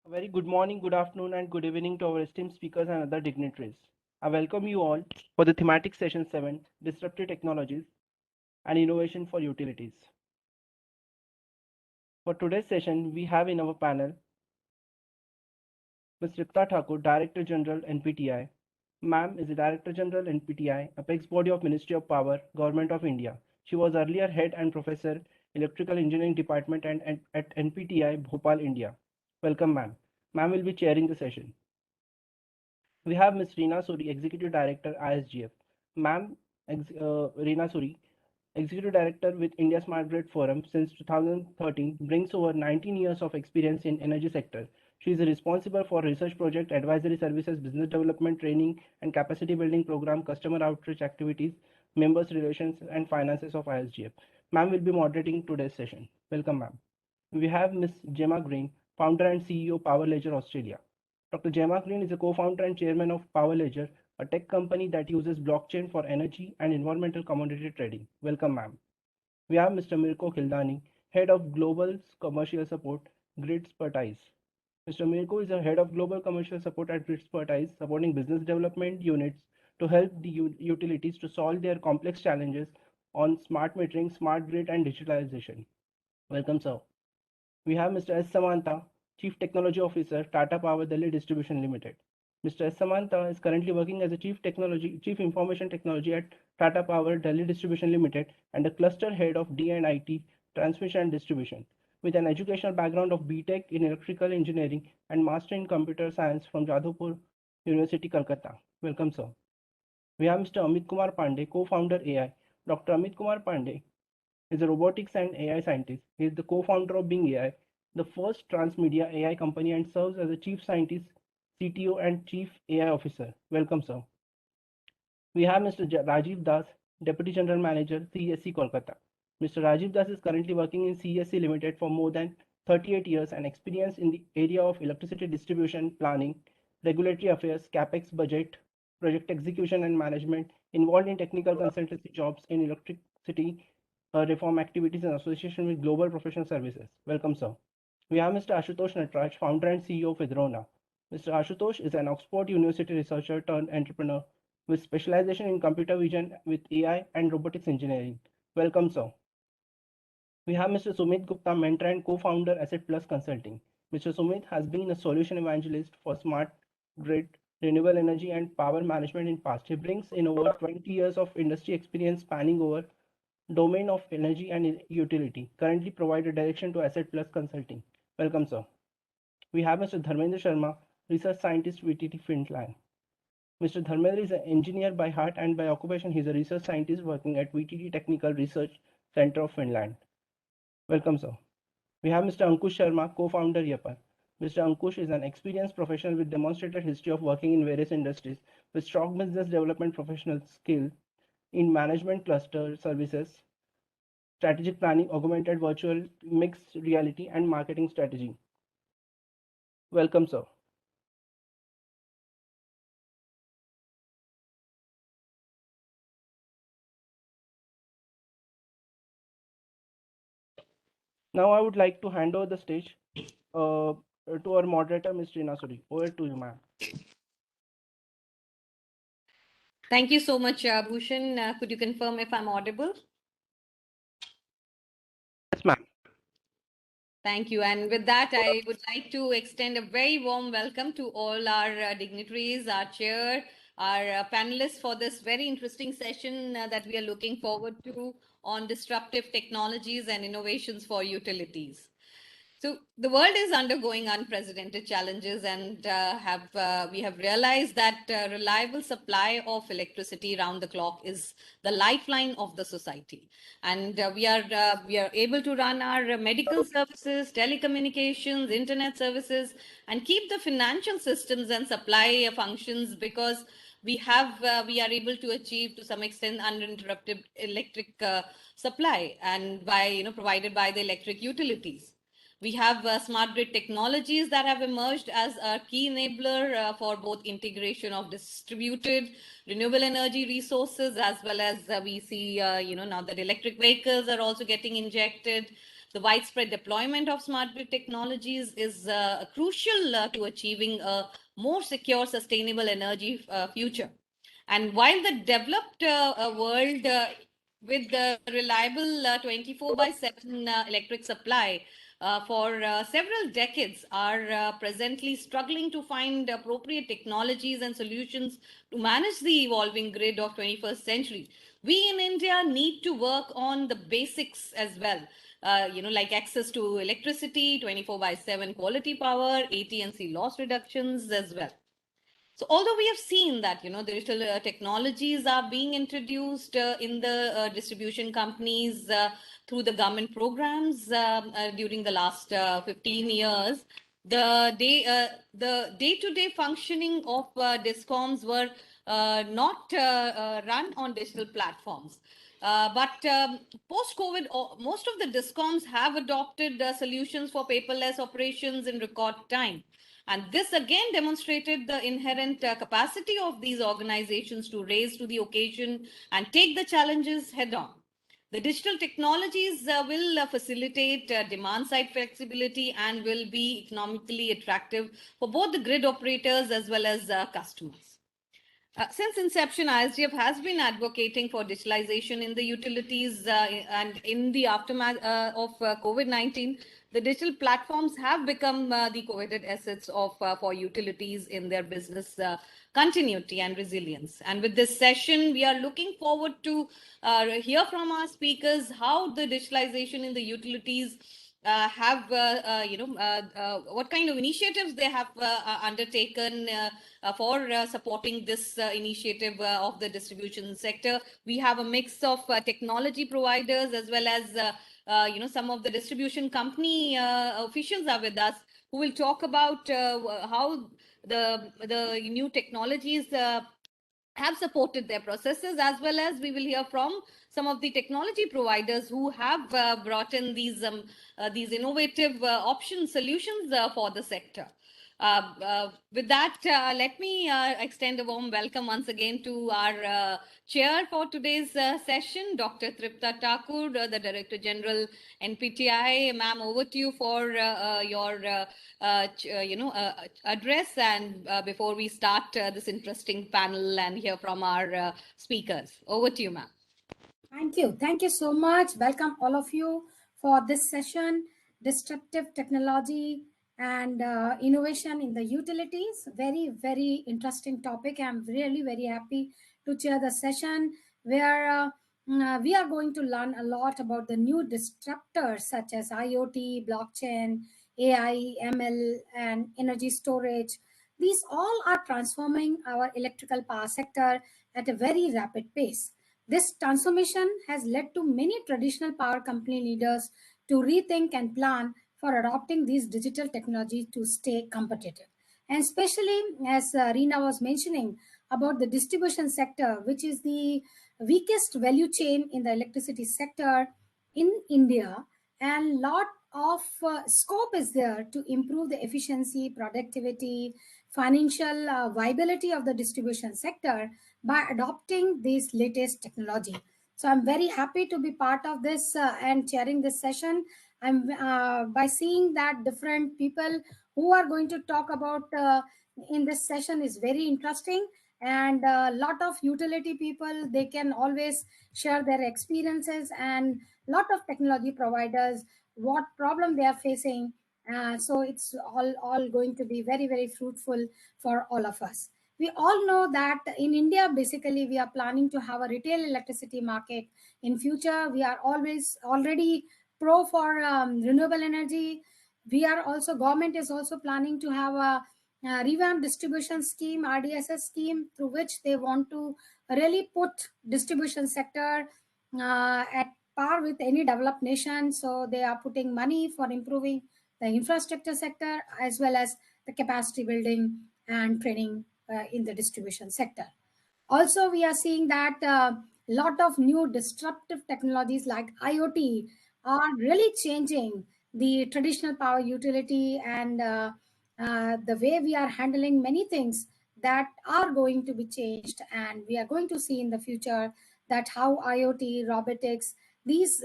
A very good morning, good afternoon, and good evening to our esteemed speakers and other dignitaries. I welcome you all for the thematic session 7, Disruptive Technologies and Innovation for Utilities. For today's session, we have in our panel Ms. Ripta Thakur, Director General, NPTI. Ma'am is the Director General, NPTI, apex body of Ministry of Power, Government of India. She was earlier Head and Professor, Electrical Engineering Department at NPTI, Bhopal, India. Welcome, ma'am. Ma'am will be chairing the session. We have Ms. Reena Suri, Executive Director, ISGF. Ma'am, Reena Suri, Executive Director with India Smart Grid Forum since 2013, brings over 19 years of experience in energy sector. She is responsible for research project, advisory services, business development, training, and capacity building program, customer outreach activities, members relations, and finances of ISGF. Ma'am will be moderating today's session. Welcome, ma'am. We have Ms. Gemma Green, founder and CEO, Power Ledger Australia. Dr. Gemma Green is a co-founder and chairman of Power Ledger, a tech company that uses blockchain for energy and environmental commodity trading. Welcome, ma'am. We have Mr. Mirko Khildani, head of global commercial support, Gridspertise. Mr. Mirko is a head of global commercial support at Gridspertise, supporting business development units to help the utilities to solve their complex challenges on smart metering, smart grid, and digitalization. Welcome, sir. We have Mr. S. Samantha, Chief Technology Officer, Tata Power Delhi Distribution Limited. Mr. S. Samantha is currently working as a Chief Information Technology at Tata Power Delhi Distribution Limited and a cluster head of D&IT Transmission and Distribution. With an educational background of BTech in Electrical Engineering and Master in Computer Science from Jadavpur University, Calcutta. Welcome, sir. We have Mr. Amit Kumar Pandey, co-founder AI. Dr. Amit Kumar Pandey is a robotics and AI scientist. He is the co-founder of Bing AI, the first transmedia AI company, and serves as a chief scientist, CTO, and chief AI officer. Welcome, sir. We have Mr. Rajiv Das, Deputy General Manager, CESC Kolkata. Mr. Rajiv Das is currently working in CESC Limited for more than 38 years and experience in the area of electricity distribution planning, regulatory affairs, capex budget, project execution and management, involved in technical consultancy jobs in electricity reform activities in association with Global Professional Services. Welcome, sir. We have Mr. Ashutosh Natraj, founder and CEO of Vidrona. Mr. Ashutosh is an Oxford University researcher turned entrepreneur with specialization in computer vision with AI and robotics engineering. Welcome, sir. We have Mr. Sumit Gupta, mentor and co-founder Asset Plus Consulting. Mr. Sumit has been a solution evangelist for smart grid, renewable energy, and power management in past. He brings in over 20 years of industry experience spanning over domain of energy and utility. Currently provided direction to Asset Plus Consulting. Welcome, sir. We have Mr. Dharmendra Sharma, research scientist, VTT Finland. Mr. Dharmendra is an engineer by heart and by occupation. He is a research scientist working at VTT Technical Research Center of Finland. Welcome, sir. We have Mr. Ankush Sharma, co-founder Yapar. Mr. Ankush is an experienced professional with demonstrated history of working in various industries with strong business development professional skill in management cluster services, strategic planning, augmented virtual, mixed reality, and marketing strategy. Welcome, sir. Now I would like to hand over the stage to our moderator, Ms. Reena Suri. Over to you, ma'am. Thank you so much, Bhushan. Could you confirm if I'm audible? Yes, ma'am. Thank you. And with that, I would like to extend a very warm welcome to all our dignitaries, our chair, our panelists for this very interesting session that we are looking forward to on disruptive technologies and innovations for utilities. So the world is undergoing unprecedented challenges, and we have realized that reliable supply of electricity around the clock is the lifeline of the society. And we are able to run our medical services, telecommunications, internet services, and keep the financial systems and supply functions because we are able to achieve to some extent uninterrupted electric supply and provided by the electric utilities. We have smart grid technologies that have emerged as a key enabler for both integration of distributed renewable energy resources, as well as we see, now that electric vehicles are also getting injected. The widespread deployment of smart grid technologies is crucial to achieving a more secure, sustainable energy future. And while the developed world with the reliable 24 by 7 electric supply for several decades are presently struggling to find appropriate technologies and solutions to manage the evolving grid of 21st century. We in India need to work on the basics as well. Like access to electricity, 24 by 7 quality power, AT&C loss reductions as well. So although we have seen that, digital technologies are being introduced in the distribution companies through the government programs during the last 15 years, the day-to-day functioning of discoms were not run on digital platforms. But post-COVID, most of the discoms have adopted solutions for paperless operations in record time. And this again demonstrated the inherent capacity of these organizations to raise to the occasion and take the challenges head on. The digital technologies will facilitate demand side flexibility and will be economically attractive for both the grid operators as well as customers. Since inception, ISGF has been advocating for digitalization in the utilities and in the aftermath of COVID-19, the digital platforms have become the coveted assets of for utilities in their business continuity and resilience. And with this session, we are looking forward to hear from our speakers how the digitalization in the utilities have, what kind of initiatives they have undertaken for supporting this initiative of the distribution sector. We have a mix of technology providers as well as, some of the distribution company officials are with us who will talk about how the new technologies have supported their processes, as well as we will hear from some of the technology providers who have brought in these innovative option solutions for the sector. With that, let me extend a warm welcome once again to our chair for today's session, Dr. Tripta Thakur, the Director General, NPTI. Ma'am, over to you for your address, and before we start this interesting panel and hear from our speakers. Over to you, ma'am. Thank you. Thank you so much. Welcome all of you for this session, Disruptive Technology and Innovation in the Utilities. Very, very interesting topic. I'm really very happy to chair the session where we are going to learn a lot about the new disruptors such as IoT, blockchain, AI, ML, and energy storage. These all are transforming our electrical power sector at a very rapid pace. This transformation has led to many traditional power company leaders to rethink and plan for adopting these digital technologies to stay competitive. And especially as Reena was mentioning about the distribution sector, which is the weakest value chain in the electricity sector in India, and lot of scope is there to improve the efficiency, productivity, financial viability of the distribution sector by adopting this latest technology. So I'm very happy to be part of this and chairing this session. I'm by seeing that different people who are going to talk about in this session is very interesting, and a lot of utility people, they can always share their experiences, and lot of technology providers, what problem they are facing. So it's all going to be very, very fruitful for all of us. We all know that in India, basically, we are planning to have a retail electricity market in future. We are already pro for renewable energy. We are also, government is also planning to have a revamped distribution scheme, RDSS scheme, through which they want to really put distribution sector at par with any developed nation. So they are putting money for improving the infrastructure sector as well as the capacity building and training in the distribution sector. Also, we are seeing that a lot of new disruptive technologies like IoT are really changing the traditional power utility and the way we are handling many things that are going to be changed. And we are going to see in the future that how IoT, robotics, these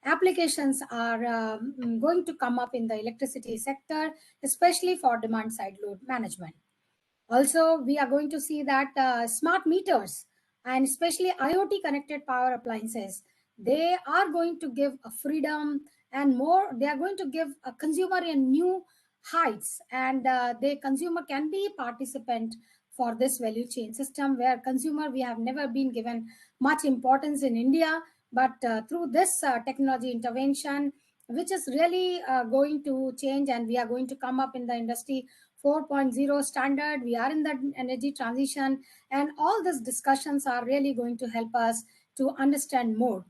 applications are going to come up in the electricity sector, especially for demand side load management. Also, we are going to see that smart meters and especially IoT connected power appliances, they are going to give a freedom and more, they are going to give a consumer in new heights, and the consumer can be participant for this value chain system where consumer we have never been given much importance in India, but through this technology intervention, which is really going to change, and we are going to come up in the industry 4.0 standard. We are in the energy transition, and all these discussions are really going to help us to understand more.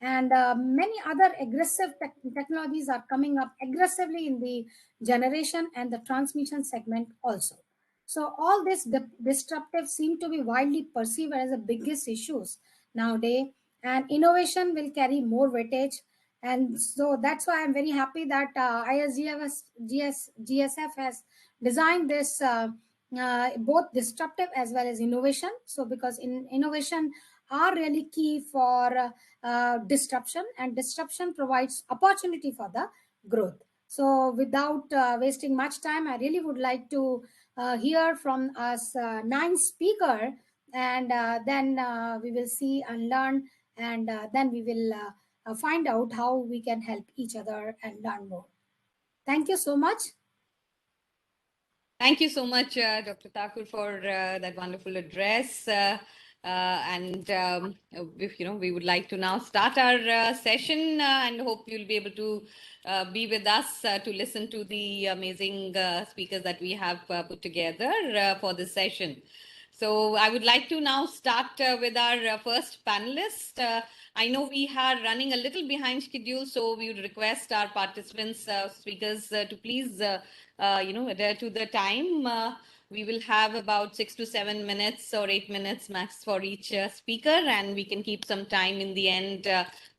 And many other aggressive technologies are coming up aggressively in the generation and the transmission segment also. So all this disruptive seem to be widely perceived as the biggest issues nowadays, and innovation will carry more weightage. And so that's why I'm very happy that GSF has designed this both disruptive as well as innovation. So because innovation are really key for disruption, and disruption provides opportunity for the growth. So without wasting much time, I really would like to hear from us 9 speaker, and then we will see and learn, and then we will find out how we can help each other and learn more. Thank you so much. Thank you so much, Dr. Thakur, for that wonderful address. We would like to now start our session and hope you'll be able to be with us to listen to the amazing speakers that we have put together for this session. So I would like to now start with our first panelist. I know we are running a little behind schedule, so we would request our participants, speakers, to please, adhere to the time. We will have about 6 to 7 minutes or 8 minutes max for each speaker, and we can keep some time in the end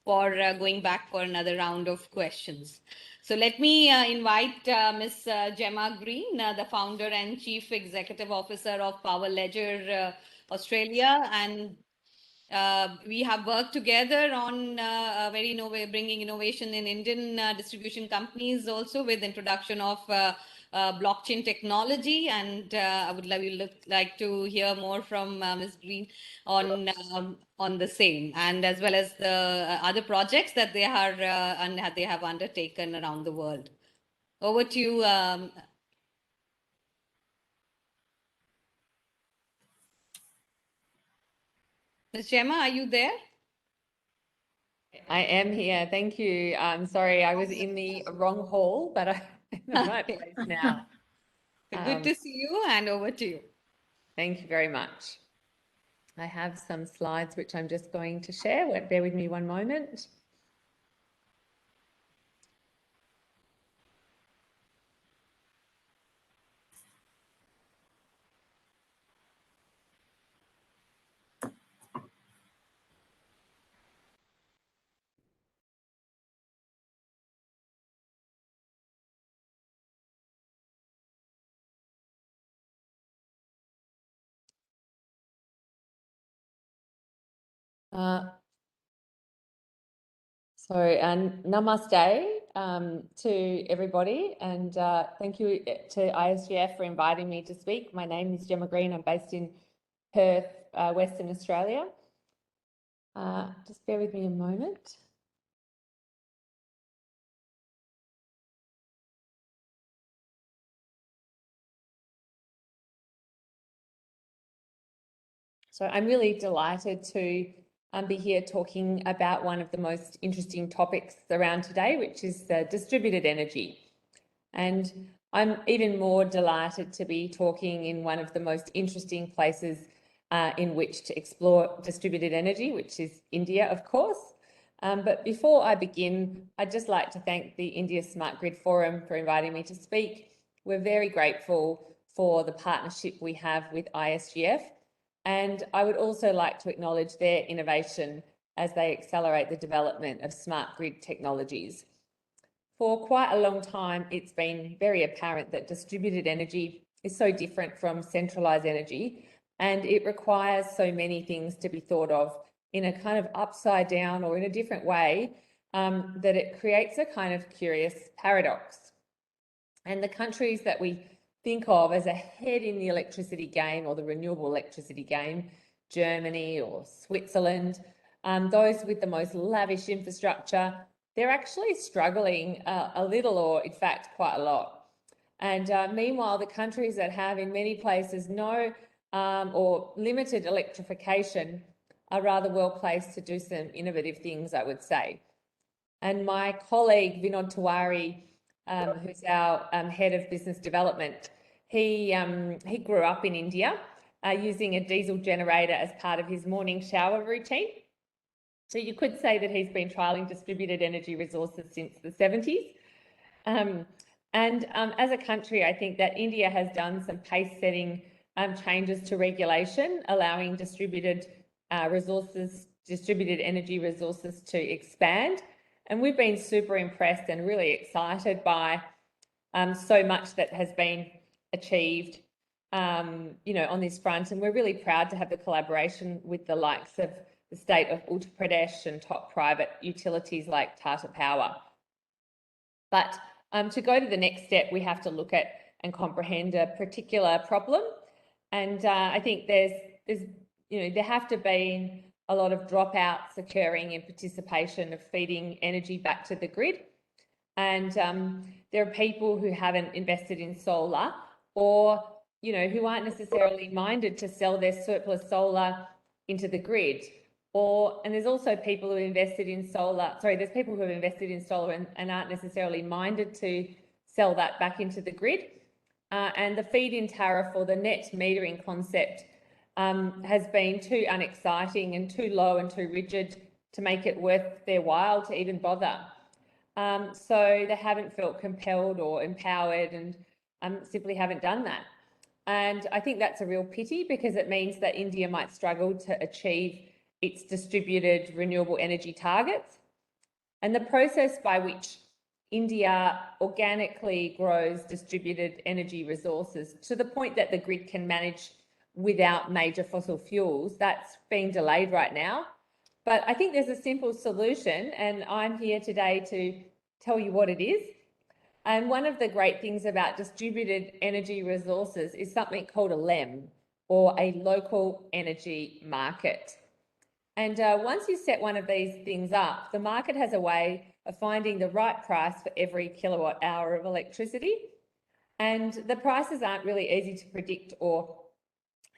for going back for another round of questions. So let me invite Ms. Gemma Green, the founder and chief executive officer of Power Ledger Australia, and we have worked together on bringing innovation in Indian distribution companies, also with introduction of blockchain technology. And I would like to hear more from Ms. Green on the same, and as well as the other projects that they have undertaken around the world. Over to you. Ms. Gemma, are you there? I am here. Thank you. I'm sorry, I was in the wrong hall, but I'm in the right place now. Good to see you, and over to you. Thank you very much. I have some slides which I'm just going to share. Bear with me one moment. Namaste to everybody, and thank you to ISGF for inviting me to speak. My name is Gemma Green. I'm based in Perth, Western Australia. Just bear with me a moment. So I'm really delighted to be here talking about one of the most interesting topics around today, which is distributed energy. And I'm even more delighted to be talking in one of the most interesting places in which to explore distributed energy, which is India, of course. But before I begin, I'd just like to thank the India Smart Grid Forum for inviting me to speak. We're very grateful for the partnership we have with ISGF. And I would also like to acknowledge their innovation as they accelerate the development of smart grid technologies. For quite a long time, it's been very apparent that distributed energy is so different from centralised energy, and it requires so many things to be thought of in a kind of upside down or in a different way that it creates a kind of curious paradox. And the countries that we think of as ahead in the electricity game or the renewable electricity game, Germany or Switzerland, those with the most lavish infrastructure, they're actually struggling a little, or in fact quite a lot. And meanwhile, the countries that have in many places no or limited electrification are rather well placed to do some innovative things, I would say. And my colleague Vinod Tiwari, who's our head of business development, he grew up in India using a diesel generator as part of his morning shower routine. So you could say that he's been trialling distributed energy resources since the 70s. As a country, I think that India has done some pace-setting changes to regulation, allowing distributed energy resources to expand. And we've been super impressed and really excited by so much that has been achieved, on this front. And we're really proud to have the collaboration with the likes of the state of Uttar Pradesh and top private utilities like Tata Power. But to go to the next step, we have to look at and comprehend a particular problem. And I think there have to be a lot of dropouts occurring in participation of feeding energy back to the grid. And there are people who haven't invested in solar, or who aren't necessarily minded to sell their surplus solar into the grid. And there's also people who invested in solar. There's people who have invested in solar and aren't necessarily minded to sell that back into the grid. And the feed-in tariff, or the net metering concept, has been too unexciting and too low and too rigid to make it worth their while to even bother. So they haven't felt compelled or empowered, and simply haven't done that. And I think that's a real pity, because it means that India might struggle to achieve its distributed renewable energy targets. And the process by which India organically grows distributed energy resources to the point that the grid can manage without major fossil fuels, that's being delayed right now. But I think there's a simple solution, and I'm here today to tell you what it is. And one of the great things about distributed energy resources is something called a LEM, or a local energy market. And once you set one of these things up, the market has a way of finding the right price for every kilowatt hour of electricity. And the prices aren't really easy to predict or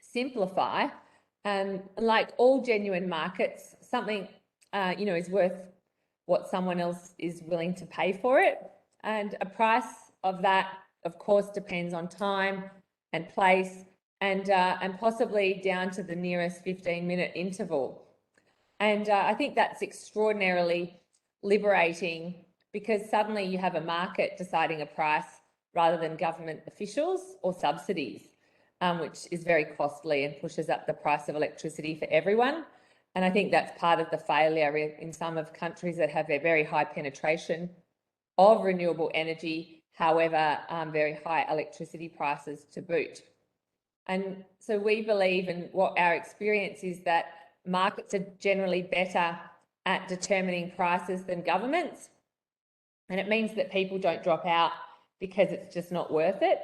simplify. Like all genuine markets, something is worth what someone else is willing to pay for it. And a price of that, of course, depends on time and place, and possibly down to the nearest 15-minute interval. And I think that's extraordinarily liberating, because suddenly you have a market deciding a price rather than government officials or subsidies, which is very costly and pushes up the price of electricity for everyone. And I think that's part of the failure in some of countries that have a very high penetration of renewable energy, however, very high electricity prices to boot. And so we believe, and what our experience is, that markets are generally better at determining prices than governments. And it means that people don't drop out because it's just not worth it.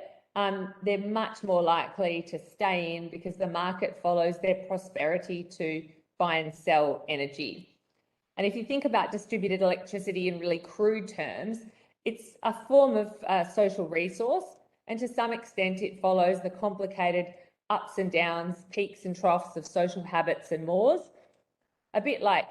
They're much more likely to stay in because the market follows their prosperity to buy and sell energy. And if you think about distributed electricity in really crude terms, it's a form of social resource, and to some extent it follows the complicated ups and downs, peaks and troughs of social habits and mores, a bit like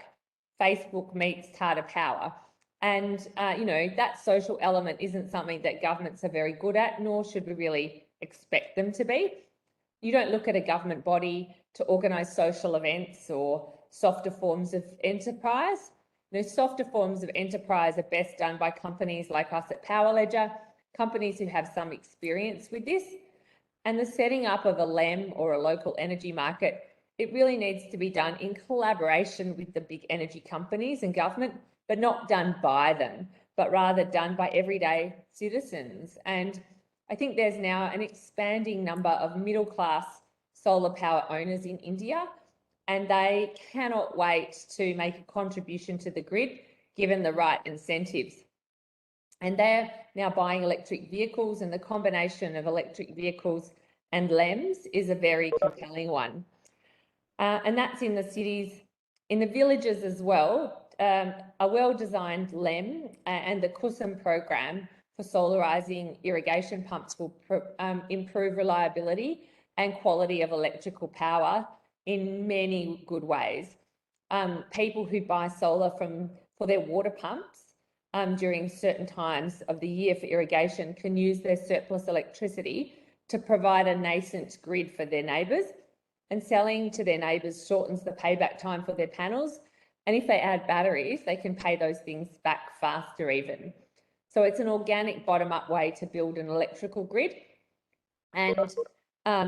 Facebook meets Tata Power. And, that social element isn't something that governments are very good at, nor should we really expect them to be. You don't look at a government body to organise social events or softer forms of enterprise. Softer forms of enterprise are best done by companies like us at Power Ledger, companies who have some experience with this. And the setting up of a LEM, or a local energy market, it really needs to be done in collaboration with the big energy companies and government, but not done by them, but rather done by everyday citizens. And I think there's now an expanding number of middle-class solar power owners in India, and they cannot wait to make a contribution to the grid given the right incentives. And they're now buying electric vehicles, and the combination of electric vehicles and LEMs is a very compelling one. And that's in the cities, in the villages as well. A well-designed LEM and the KUSUM program for solarising irrigation pumps will improve reliability and quality of electrical power in many good ways. People who buy solar for their water pumps during certain times of the year for irrigation can use their surplus electricity to provide a nascent grid for their neighbours, and selling to their neighbours shortens the payback time for their panels. And if they add batteries, they can pay those things back faster even. So it's an organic bottom-up way to build an electrical grid, and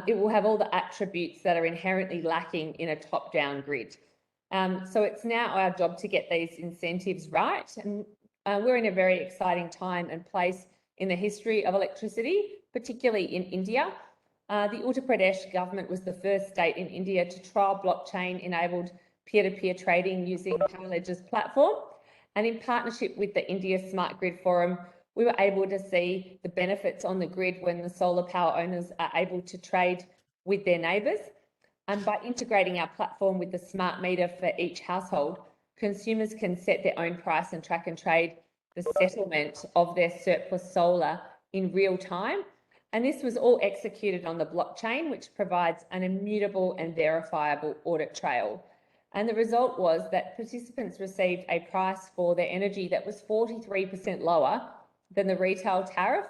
it will have all the attributes that are inherently lacking in a top-down grid. So it's now our job to get these incentives right, and we're in a very exciting time and place in the history of electricity, particularly in India. The Uttar Pradesh government was the first state in India to trial blockchain-enabled peer-to-peer trading using PowerLedger's platform. And in partnership with the India Smart Grid Forum, we were able to see the benefits on the grid when the solar power owners are able to trade with their neighbours. And by integrating our platform with the smart meter for each household, consumers can set their own price and track and trade the settlement of their surplus solar in real time. And this was all executed on the blockchain, which provides an immutable and verifiable audit trail. And the result was that participants received a price for their energy that was 43% lower than the retail tariff.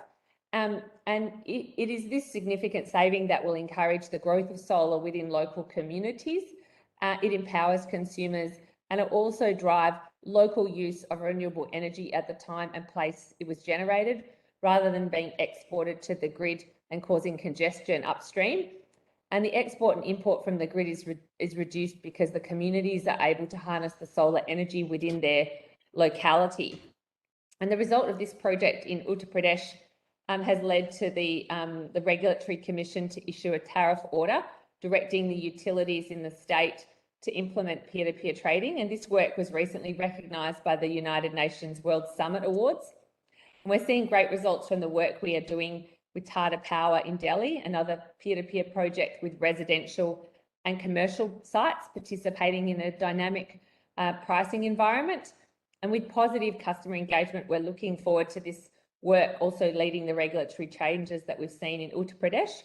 And it is this significant saving that will encourage the growth of solar within local communities. It empowers consumers, and it also drives local use of renewable energy at the time and place it was generated, rather than being exported to the grid and causing congestion upstream. And the export and import from the grid is reduced because the communities are able to harness the solar energy within their locality. And the result of this project in Uttar Pradesh has led to the Regulatory Commission to issue a tariff order directing the utilities in the state to implement peer-to-peer trading. And this work was recently recognised by the United Nations World Summit Awards. And we're seeing great results from the work we are doing with Tata Power in Delhi, another peer-to-peer project with residential and commercial sites participating in a dynamic pricing environment. And with positive customer engagement, we're looking forward to this work also leading the regulatory changes that we've seen in Uttar Pradesh.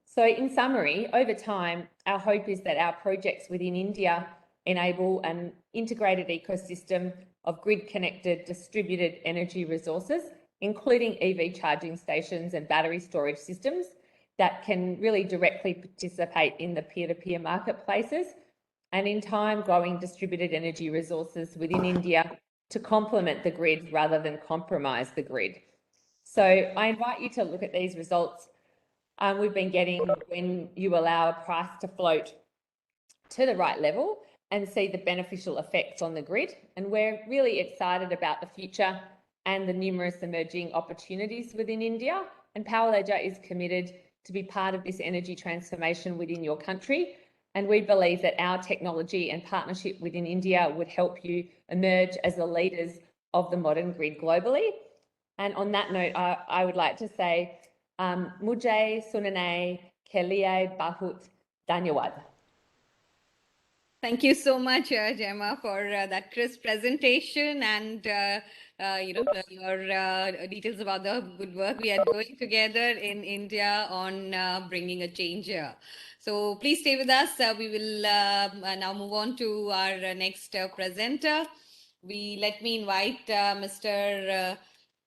So in summary, over time, our hope is that our projects within India enable an integrated ecosystem of grid-connected distributed energy resources, including EV charging stations and battery storage systems that can really directly participate in the peer-to-peer marketplaces, and in time growing distributed energy resources within India to complement the grid rather than compromise the grid. So I invite you to look at these results we've been getting when you allow a price to float to the right level and see the beneficial effects on the grid. And we're really excited about the future and the numerous emerging opportunities within India. And PowerLedger is committed to be part of this energy transformation within your country. And we believe that our technology and partnership within India would help you emerge as the leaders of the modern grid globally. And on that note, I would like to say, Mujhe sunane ke liye bahut dhanyawad. Thank you so much, Gemma, for that crisp presentation and your details about the good work we are doing together in India on bringing a change here. So please stay with us. We will now move on to our next presenter. Let me invite Mr.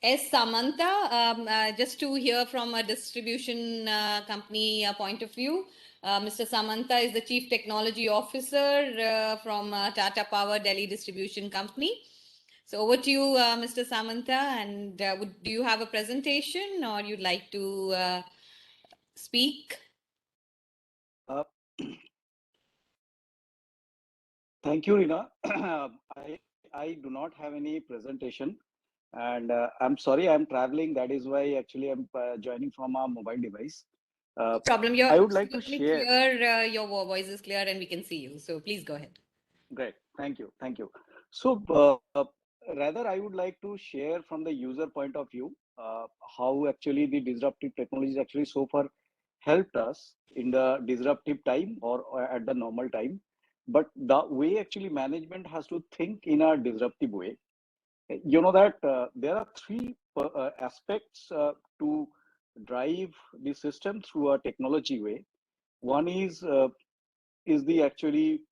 S. Samanta, just to hear from a distribution company point of view. Mr. Samanta is the Chief Technology Officer from Tata Power Delhi Distribution Company. So over to you, Mr. Samanta, and do you have a presentation or you'd like to speak? Thank you, Rina. I do not have any presentation, and I'm sorry, I'm traveling. That is why actually I'm joining from a mobile device. Problem. I would like to share. Clear, your voice is clear and we can see you. So please go ahead. Great. Thank you. Thank you. So Rather, I would like to share from the user point of view how actually the disruptive technologies actually so far helped us in the disruptive time or at the normal time. But the way actually management has to think in a disruptive way, you know that there are three aspects to drive the system through a technology way. One is the actually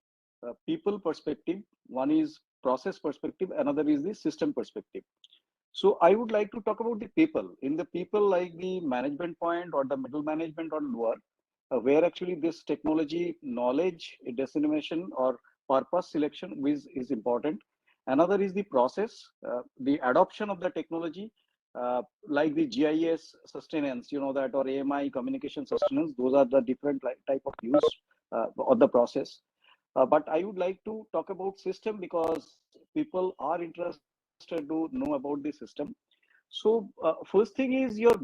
people perspective, one is process perspective, another is the system perspective. So I would like to talk about the people. In the people, like the management point or the middle management or lower, where actually this technology knowledge dissemination or purpose selection is important. Another is the process, the adoption of the technology, like the GIS sustenance, you know that, or AMI communication sustenance. Those are the different type of use of the process. But I would like to talk about system because people are interested to know about the system. So first thing is your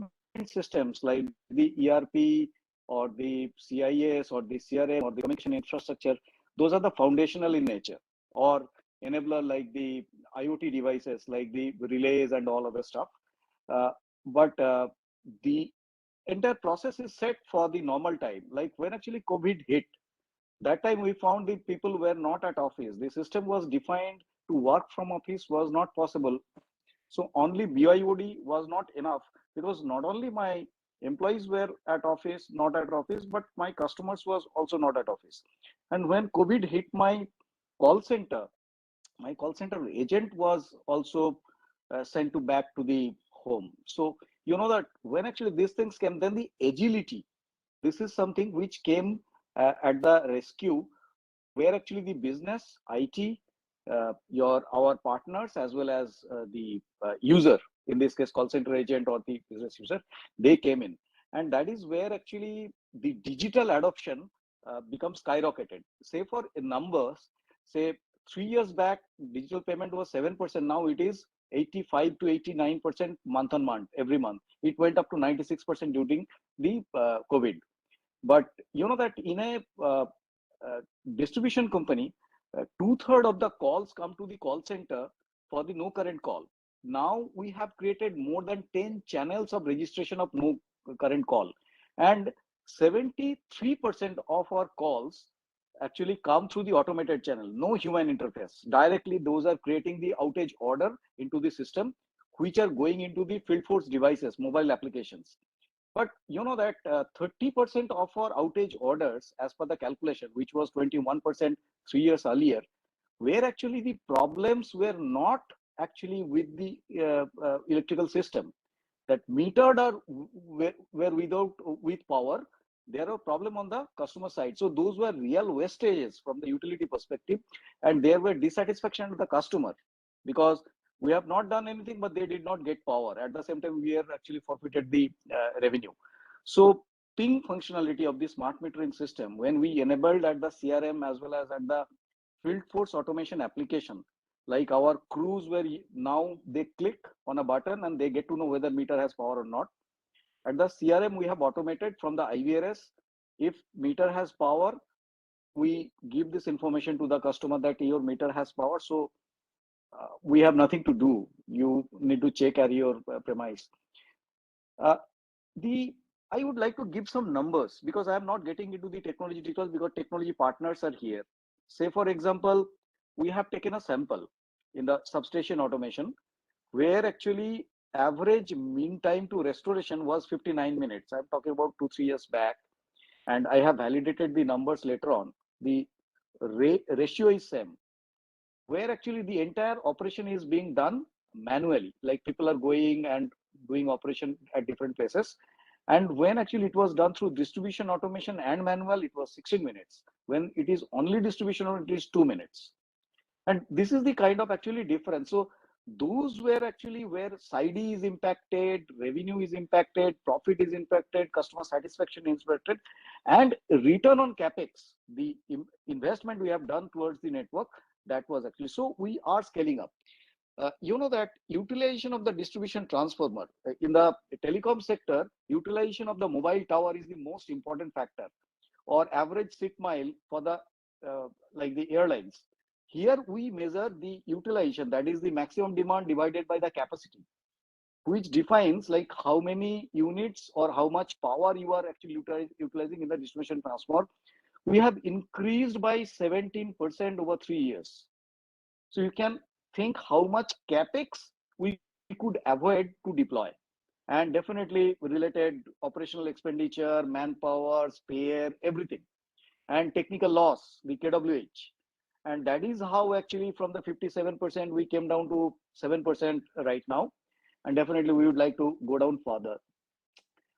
systems like the ERP or the CIS or the CRM or the communication infrastructure. Those are the foundational in nature, or enabler like the IoT devices like the relays and all other stuff. But the entire process is set for the normal time. Like when actually COVID hit, that time we found the people were not at office. The system was defined to work from office was not possible. So only BYOD was not enough, because not only my employees were at office, not at office, but my customers was also not at office. And when COVID hit call center, my call center agent was also sent to back to the home. So you know that when actually these things came, then the agility, this is something which came at the rescue, where actually the business, IT, our partners, as well as the user, in this case, call center agent or the business user, they came in. And that is where actually the digital adoption becomes skyrocketed. Say for numbers, say 3 years back, digital payment was 7%. Now it is 85 to 89% month on month, every month. It went up to 96% during the COVID. But you know that in a distribution company, 2/3 of the calls come to the call center for the no current call. Now we have created more than 10 channels of registration of no current call, and 73% of our calls actually come through the automated channel, no human interface. Directly, those are creating the outage order into the system, which are going into the field force devices, mobile applications. But you know that 30% of our outage orders, as per the calculation, which was 21% 3 years earlier, where actually the problems were not actually with the electrical system. That metered or were without with power, there are problem on the customer side. So those were real wastages from the utility perspective, and there were dissatisfaction with the customer, because we have not done anything, but they did not get power. At the same time, we are actually forfeited the revenue. So ping functionality of the smart metering system, when we enabled at the CRM as well as at the field force automation application, like our crews, where now they click on a button and they get to know whether meter has power or not. At the CRM, we have automated from the IVRS. If meter has power, we give this information to the customer that your meter has power. So we have nothing to do. You need to check at your premise. The I would like to give some numbers, because I am not getting into the technology details because technology partners are here. Say for example, we have taken a sample in the substation automation, where actually average mean time to restoration was 59 minutes. I'm talking about 2-3 years back, and I have validated the numbers later on. The ratio is same, where actually the entire operation is being done manually, like people are going and doing operation at different places. And when actually it was done through distribution automation and manual, it was 16 minutes. When it is only distribution, it is 2 minutes. And this is the kind of actually difference. So those were actually where side is impacted, revenue is impacted, profit is impacted, customer satisfaction is impacted, and return on capex, the investment we have done towards the network, that was actually. So we are scaling up. You know that utilization of the distribution transformer in the telecom sector, utilization of the mobile tower is the most important factor, or average seat mile for the like the airlines. Here we measure the utilization, that is the maximum demand divided by the capacity, which defines like how many units or how much power you are actually utilizing in the distribution transformer. We have increased by 17% over 3 years. So you can think how much capex we could avoid to deploy, and definitely related operational expenditure, manpower, spare, everything, and technical loss, the KWH. And that is how actually from the 57% we came down to 7% right now. And definitely we would like to go down further.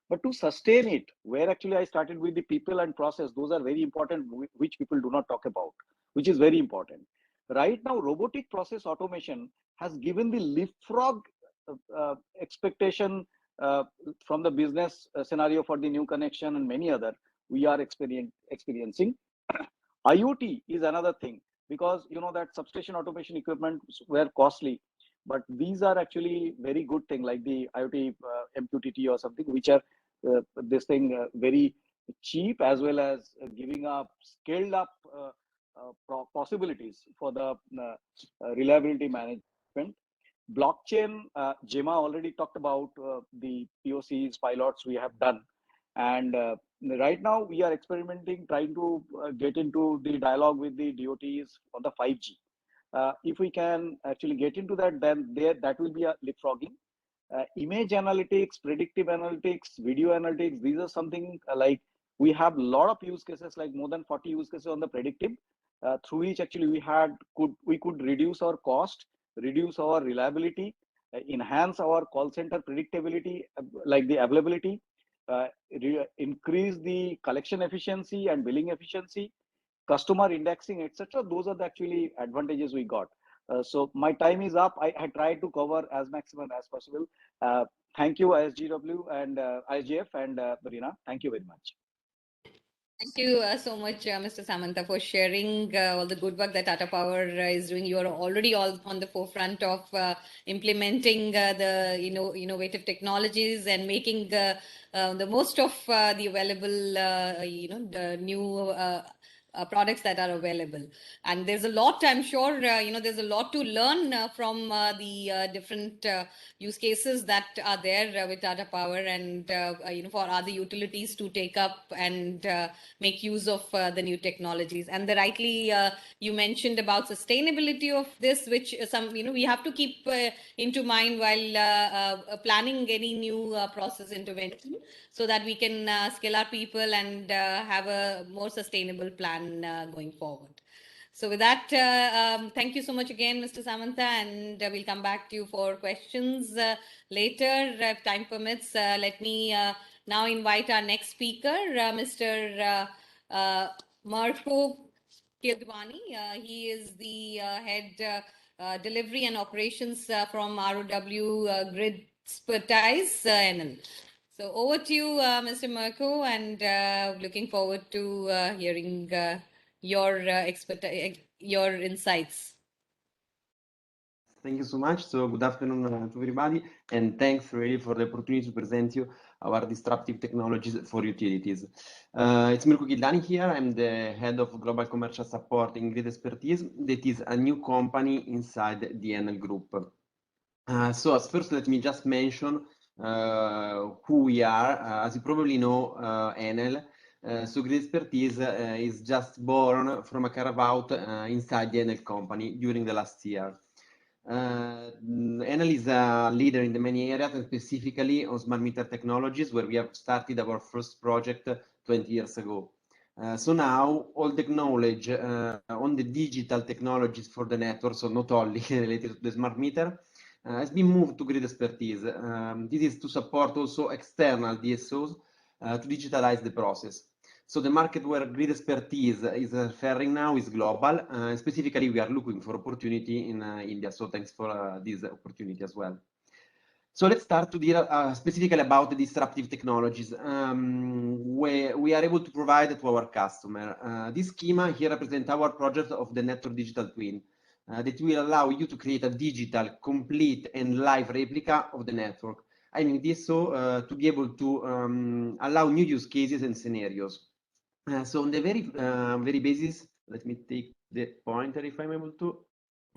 But to sustain it, where actually I started with the people and process, those are very important, which people do not talk about, which is very important. Right now, robotic process automation has given the leapfrog expectation from the business scenario for the new connection and many other we are experiencing. IoT is another thing, because you know that substation automation equipment were costly, but these are actually very good thing like the IoT MQTT or something, which are this thing very cheap, as well as giving up scaled up possibilities for the reliability management. Blockchain, Gemma already talked about the POCs, pilots we have done. And right now we are experimenting, trying to get into the dialogue with the DOTs on the 5G. If we can actually get into that, then that will be a leapfrogging. Image analytics, predictive analytics, video analytics, these are something like we have a lot of use cases, like more than 40 use cases on the predictive, through which actually we could reduce our cost, reduce our reliability, enhance our call center predictability, like the availability, increase the collection efficiency and billing efficiency, customer indexing, etc. Those are the actually advantages we got. So my time is up. I tried to cover as maximum as possible. Thank you, ISGW and ISGF and Rina. Thank you very much. Thank you so much, Mr. Samantha, for sharing all the good work that Tata Power is doing. You are already all on the forefront of implementing the innovative technologies and making the most of the available, the new products that are available. And there's a lot, I'm sure, there's a lot to learn from the different use cases that are there with Tata Power, and for other utilities to take up and make use of the new technologies. And rightly you mentioned about sustainability of this, which we have to keep into mind while planning any new process intervention, so that we can scale our people and have a more sustainable plan going forward. So with that, thank you so much again, Mr. Samantha, and we'll come back to you for questions later if time permits. Let me now invite our next speaker, Mr. Marco Kildwani. He is the head delivery and operations from ROW Grid Expertise NL. So over to you, Mr. Marco, and looking forward to hearing your insights. Thank you so much. So good afternoon to everybody, and thanks really for the opportunity to present you our disruptive technologies for utilities. It's Mirko Ghidlani here. I'm the head of global commercial support in Grid Expertise. That is a new company inside the Enel Group. So as first, let me just mention who we are. As you probably know, Enel. So Grid Expertise is just born from a carve-out inside the Enel company during the last year. Enel is a leader in the many areas, and specifically on smart meter technologies, where we have started our first project 20 years ago. So now all the knowledge on the digital technologies for the network, so not only related to the smart meter, has been moved to Grid Expertise. This is to support also external DSOs to digitalize the process. So the market where Grid Expertise is referring now is global. Specifically, we are looking for opportunity in India. So thanks for this opportunity as well. So let's start to deal specifically about the disruptive technologies, where we are able to provide to our customer. This schema here represents our project of the network digital twin that will allow you to create a digital, complete, and live replica of the network. I mean this so to be able to allow new use cases and scenarios. So on the very basis, let me take the pointer if I'm able to.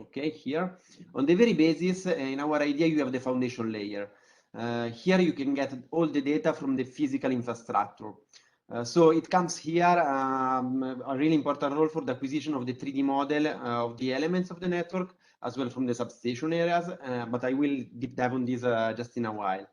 Okay, here. On the very basis, in our idea, you have the foundation layer. Here you can get all the data from the physical infrastructure. So it comes here a really important role for the acquisition of the 3D model of the elements of the network, as well from the substation areas, but I will deep dive on this just in a while.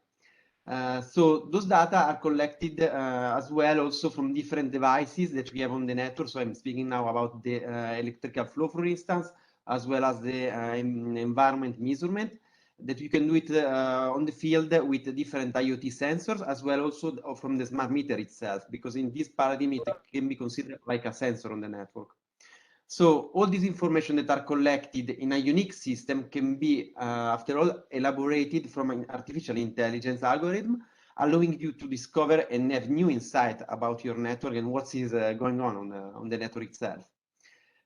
So those data are collected as well also from different devices that we have on the network. So I'm speaking now about the electrical flow, for instance, as well as the environment measurement, that you can do it on the field with different IoT sensors, as well also from the smart meter itself, because in this paradigm, it can be considered like a sensor on the network. So all these information that are collected in a unique system can be, after all, elaborated from an artificial intelligence algorithm, allowing you to discover and have new insight about your network and what is going on the network itself.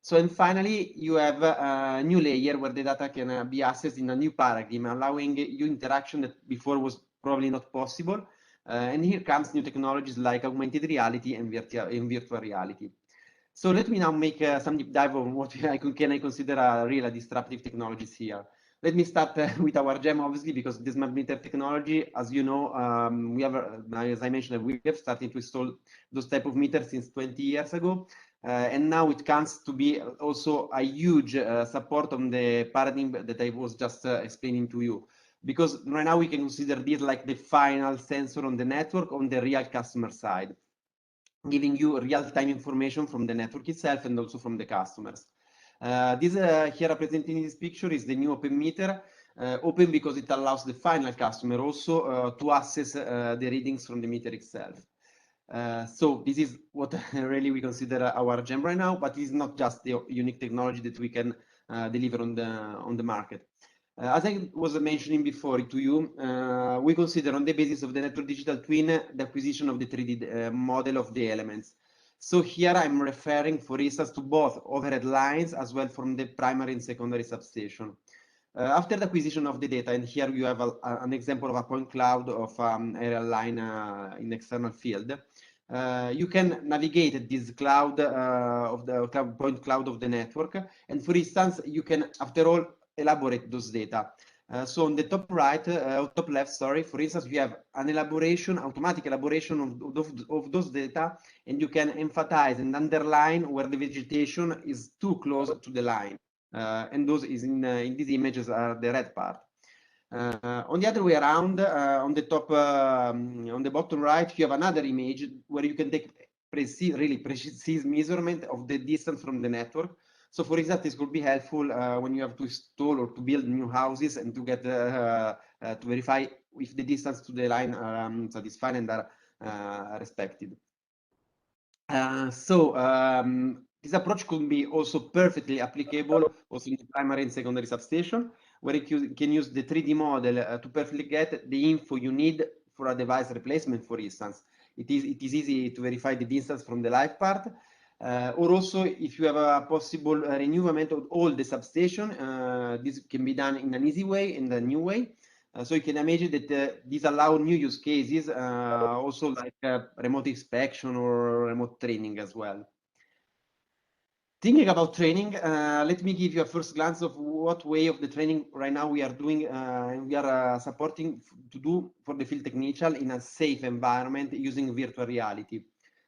So, and finally, you have a new layer where the data can be accessed in a new paradigm, allowing you interaction that before was probably not possible. And here comes new technologies like augmented reality and virtual reality. So let me now make some deep dive on what I consider real disruptive technologies here. Let me start with our gem, obviously, because this smart meter technology, as you know, we have, as I mentioned, we have started to install those type of meters since 20 years ago. And now it comes to be also a huge support on the paradigm that I was just explaining to you. Because right now we can consider this like the final sensor on the network on the real customer side, giving you real-time information from the network itself and also from the customers. This here represented in this picture is the new open meter. Open because it allows the final customer also to access the readings from the meter itself. So this is what really we consider our gem right now, but it's not just the unique technology that we can deliver on the market. As I was mentioning before to you, we consider on the basis of the network digital twin the acquisition of the 3D model of the elements. So here I'm referring, for instance, to both overhead lines as well from the primary and secondary substation. After the acquisition of the data, and here you have an example of a point cloud of aerial line in external field, you can navigate this cloud of the point cloud of the network. And for instance, you can, after all, elaborate those data. So on the top right, top left, sorry, for instance, we have an elaboration, automatic elaboration of those data, and you can emphasize and underline where the vegetation is too close to the line. And those is in these images are the red part. On the other way around, on the top, on the bottom right, you have another image where you can take really precise measurement of the distance from the network. So for example, this could be helpful when you have to install or to build new houses and to get to verify if the distance to the line are satisfied and are respected. This approach could be also perfectly applicable also in the primary and secondary substation, where you can use the 3D model to perfectly get the info you need for a device replacement, for instance. It is easy to verify the distance from the live part, or also if you have a possible renewal of all the substation, this can be done in an easy way, in a new way. So you can imagine that these allow new use cases, also like remote inspection or remote training as well. Thinking about training, let me give you a first glance of what way of the training right now we are doing and we are supporting to do for the field technician in a safe environment using virtual reality.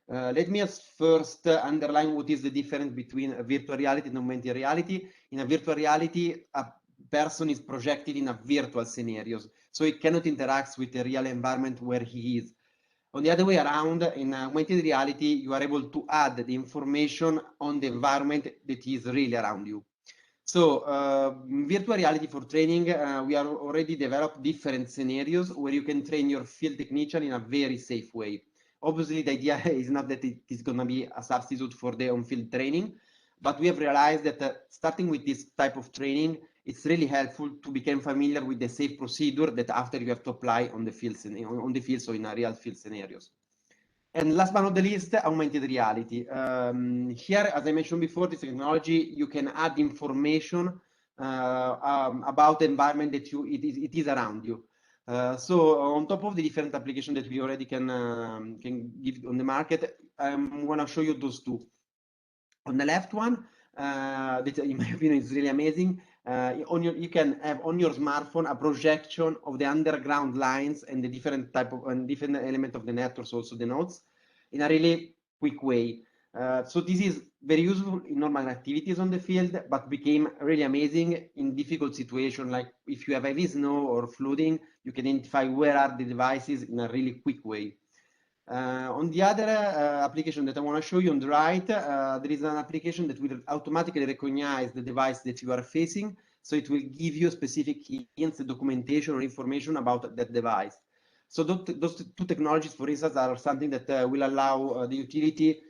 Let me first underline what is the difference between virtual reality and augmented reality. In a virtual reality, a person is projected in a virtual scenarios, so he cannot interact with the real environment where he is. On the other way around, in augmented reality, you are able to add the information on the environment that is really around you. So virtual reality for training, we are already developed different scenarios where you can train your field technician in a very safe way. Obviously, the idea is not that it is going to be a substitute for the on-field training, but we have realized that starting with this type of training, it's really helpful to become familiar with the safe procedure that after you have to apply on the field, so in a real field scenarios. And last but not the least, augmented reality. Here, as I mentioned before, this technology, you can add information about the environment that it is around you. So on top of the different applications that we already can give on the market, I'm going to show you those two. On the left one, that in my opinion is really amazing. You can have on your smartphone a projection of the underground lines and the different type of and different element of the networks, also the nodes, in a really quick way. So this is very useful in normal activities on the field, but became really amazing in difficult situations, like if you have heavy snow or flooding, you can identify where are the devices in a really quick way. On the other application that I want to show you on the right, there is an application that will automatically recognize the device that you are facing. So it will give you specific hints, documentation, or information about that device. So those two technologies, for instance, are something that will allow the utility,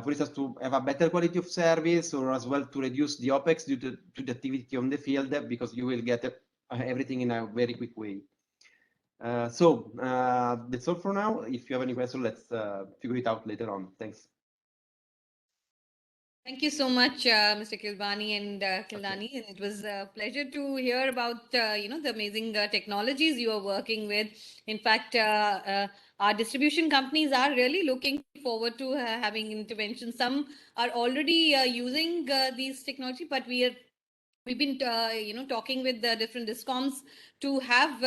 for instance, to have a better quality of service, or as well to reduce the OPEX due to the activity on the field, because you will get everything in a very quick way. That's all for now. If you have any questions, let's figure it out later on. Thanks. Thank you so much, Mr. Kilbani and Kildani. And it was a pleasure to hear about the amazing technologies you are working with. In fact, our distribution companies are really looking forward to having interventions. Some are already using these technology, but we've been talking with the different discoms to have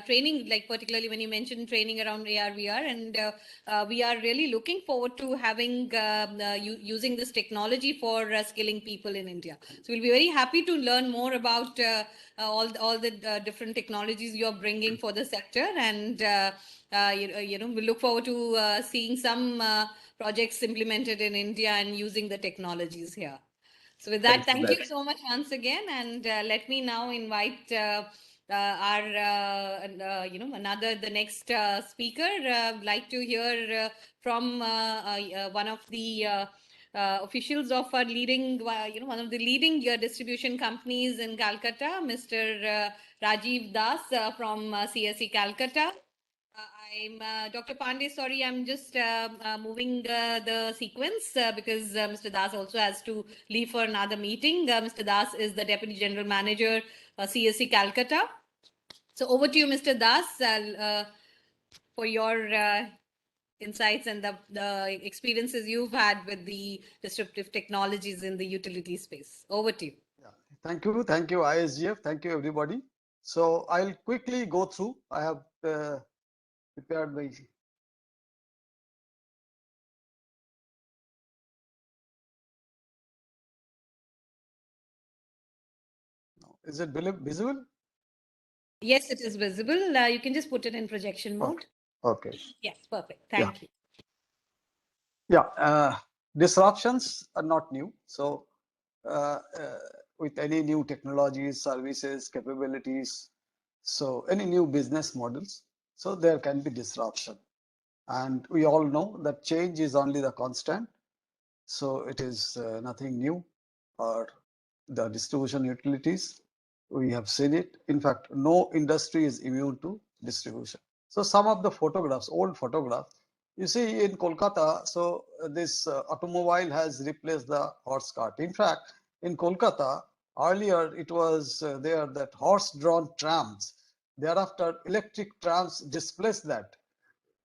training, like particularly when you mentioned training around AR VR, and we are really looking forward to having using this technology for skilling people in India. So we'll be very happy to learn more about all the different technologies you are bringing for the sector, and we look forward to seeing some projects implemented in India and using the technologies here. So with that, thank you so much once again, and let me now invite the next speaker. Like to hear from one of the officials of our leading, one of the leading distribution companies in Calcutta, Mr. Rajiv Das from CSE Calcutta. I'm Dr. Pandey. Sorry, I'm just moving the sequence because Mr. Das also has to leave for another meeting. Mr. Das is the Deputy General Manager, CSE Calcutta. So over to you, Mr. Das, for your insights and the experiences you've had with the disruptive technologies in the utility space. Over to you. Yeah. Thank you, ISGF. Thank you, everybody. So I'll quickly go through. I have prepared my. Is it visible? Yes, it is visible. You can just put it in projection mode. Okay. Yes, perfect. Thank you. Yeah, disruptions are not new. So with any new technologies, services, capabilities, so any new business models, so there can be disruption. And we all know that change is only the constant. So it is nothing new. Or the distribution utilities, we have seen it. In fact, no industry is immune to distribution. So some of the photographs, old photographs, you see in Kolkata, so this automobile has replaced the horse cart. In fact, in Kolkata, earlier it was there that horse-drawn trams. Thereafter, electric trams displaced that.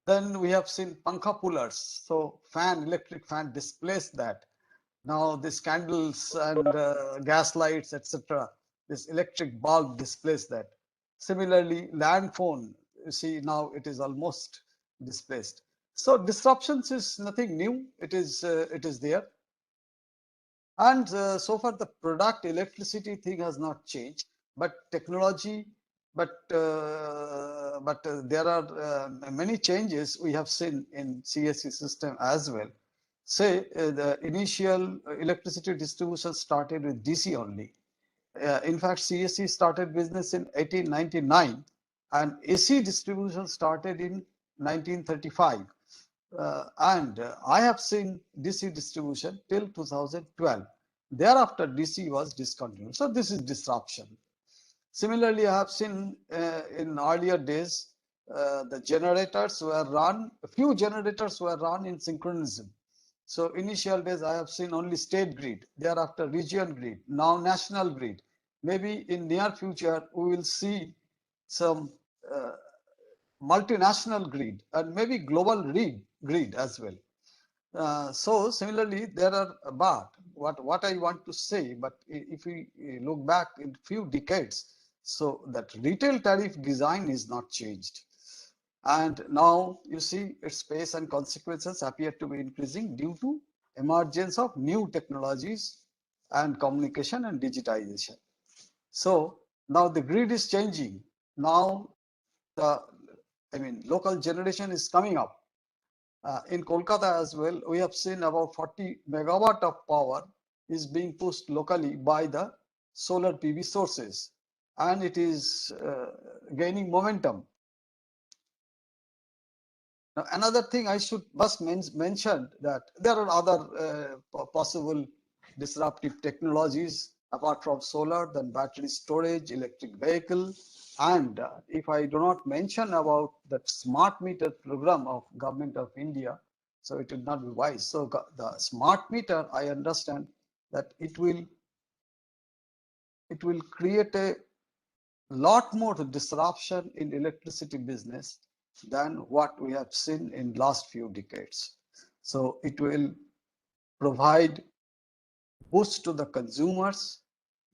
Then we have seen pankha pullers, so electric fan displaced that. Now this candles and gas lights, etc., this electric bulb displaced that. Similarly, land phone, you see now it is almost displaced. So disruptions is nothing new. It is there. And so far the product electricity thing has not changed, but technology, but there are many changes we have seen in CSE system as well. Say the initial electricity distribution started with DC only. In fact, CSE started business in 1899 and AC distribution started in 1935. And I have seen DC distribution till 2012. Thereafter, DC was discontinued. So this is disruption. Similarly, I have seen in earlier days, the generators were run, a few generators were run in synchronism. So initial days, I have seen only state grid, thereafter region grid, now national grid. Maybe in near future, we will see some multinational grid and maybe global grid as well. So similarly, there are, but what I want to say, but if we look back in few decades, so that retail tariff design is not changed. And now you see its pace and consequences appear to be increasing due to emergence of new technologies and communication and digitization. So now the grid is changing. Now the, local generation is coming up. In Kolkata as well, we have seen about 40 megawatt of power is being pushed locally by the solar PV sources, and it is gaining momentum. Now, another thing I should must mention that there are other possible disruptive technologies apart from solar, then battery storage, electric vehicle, and if I do not mention about that smart meter program of Government of India, so it would not be wise. So the smart meter, I understand that it will create a lot more disruption in electricity business than what we have seen in last few decades. So it will provide boost to the consumers,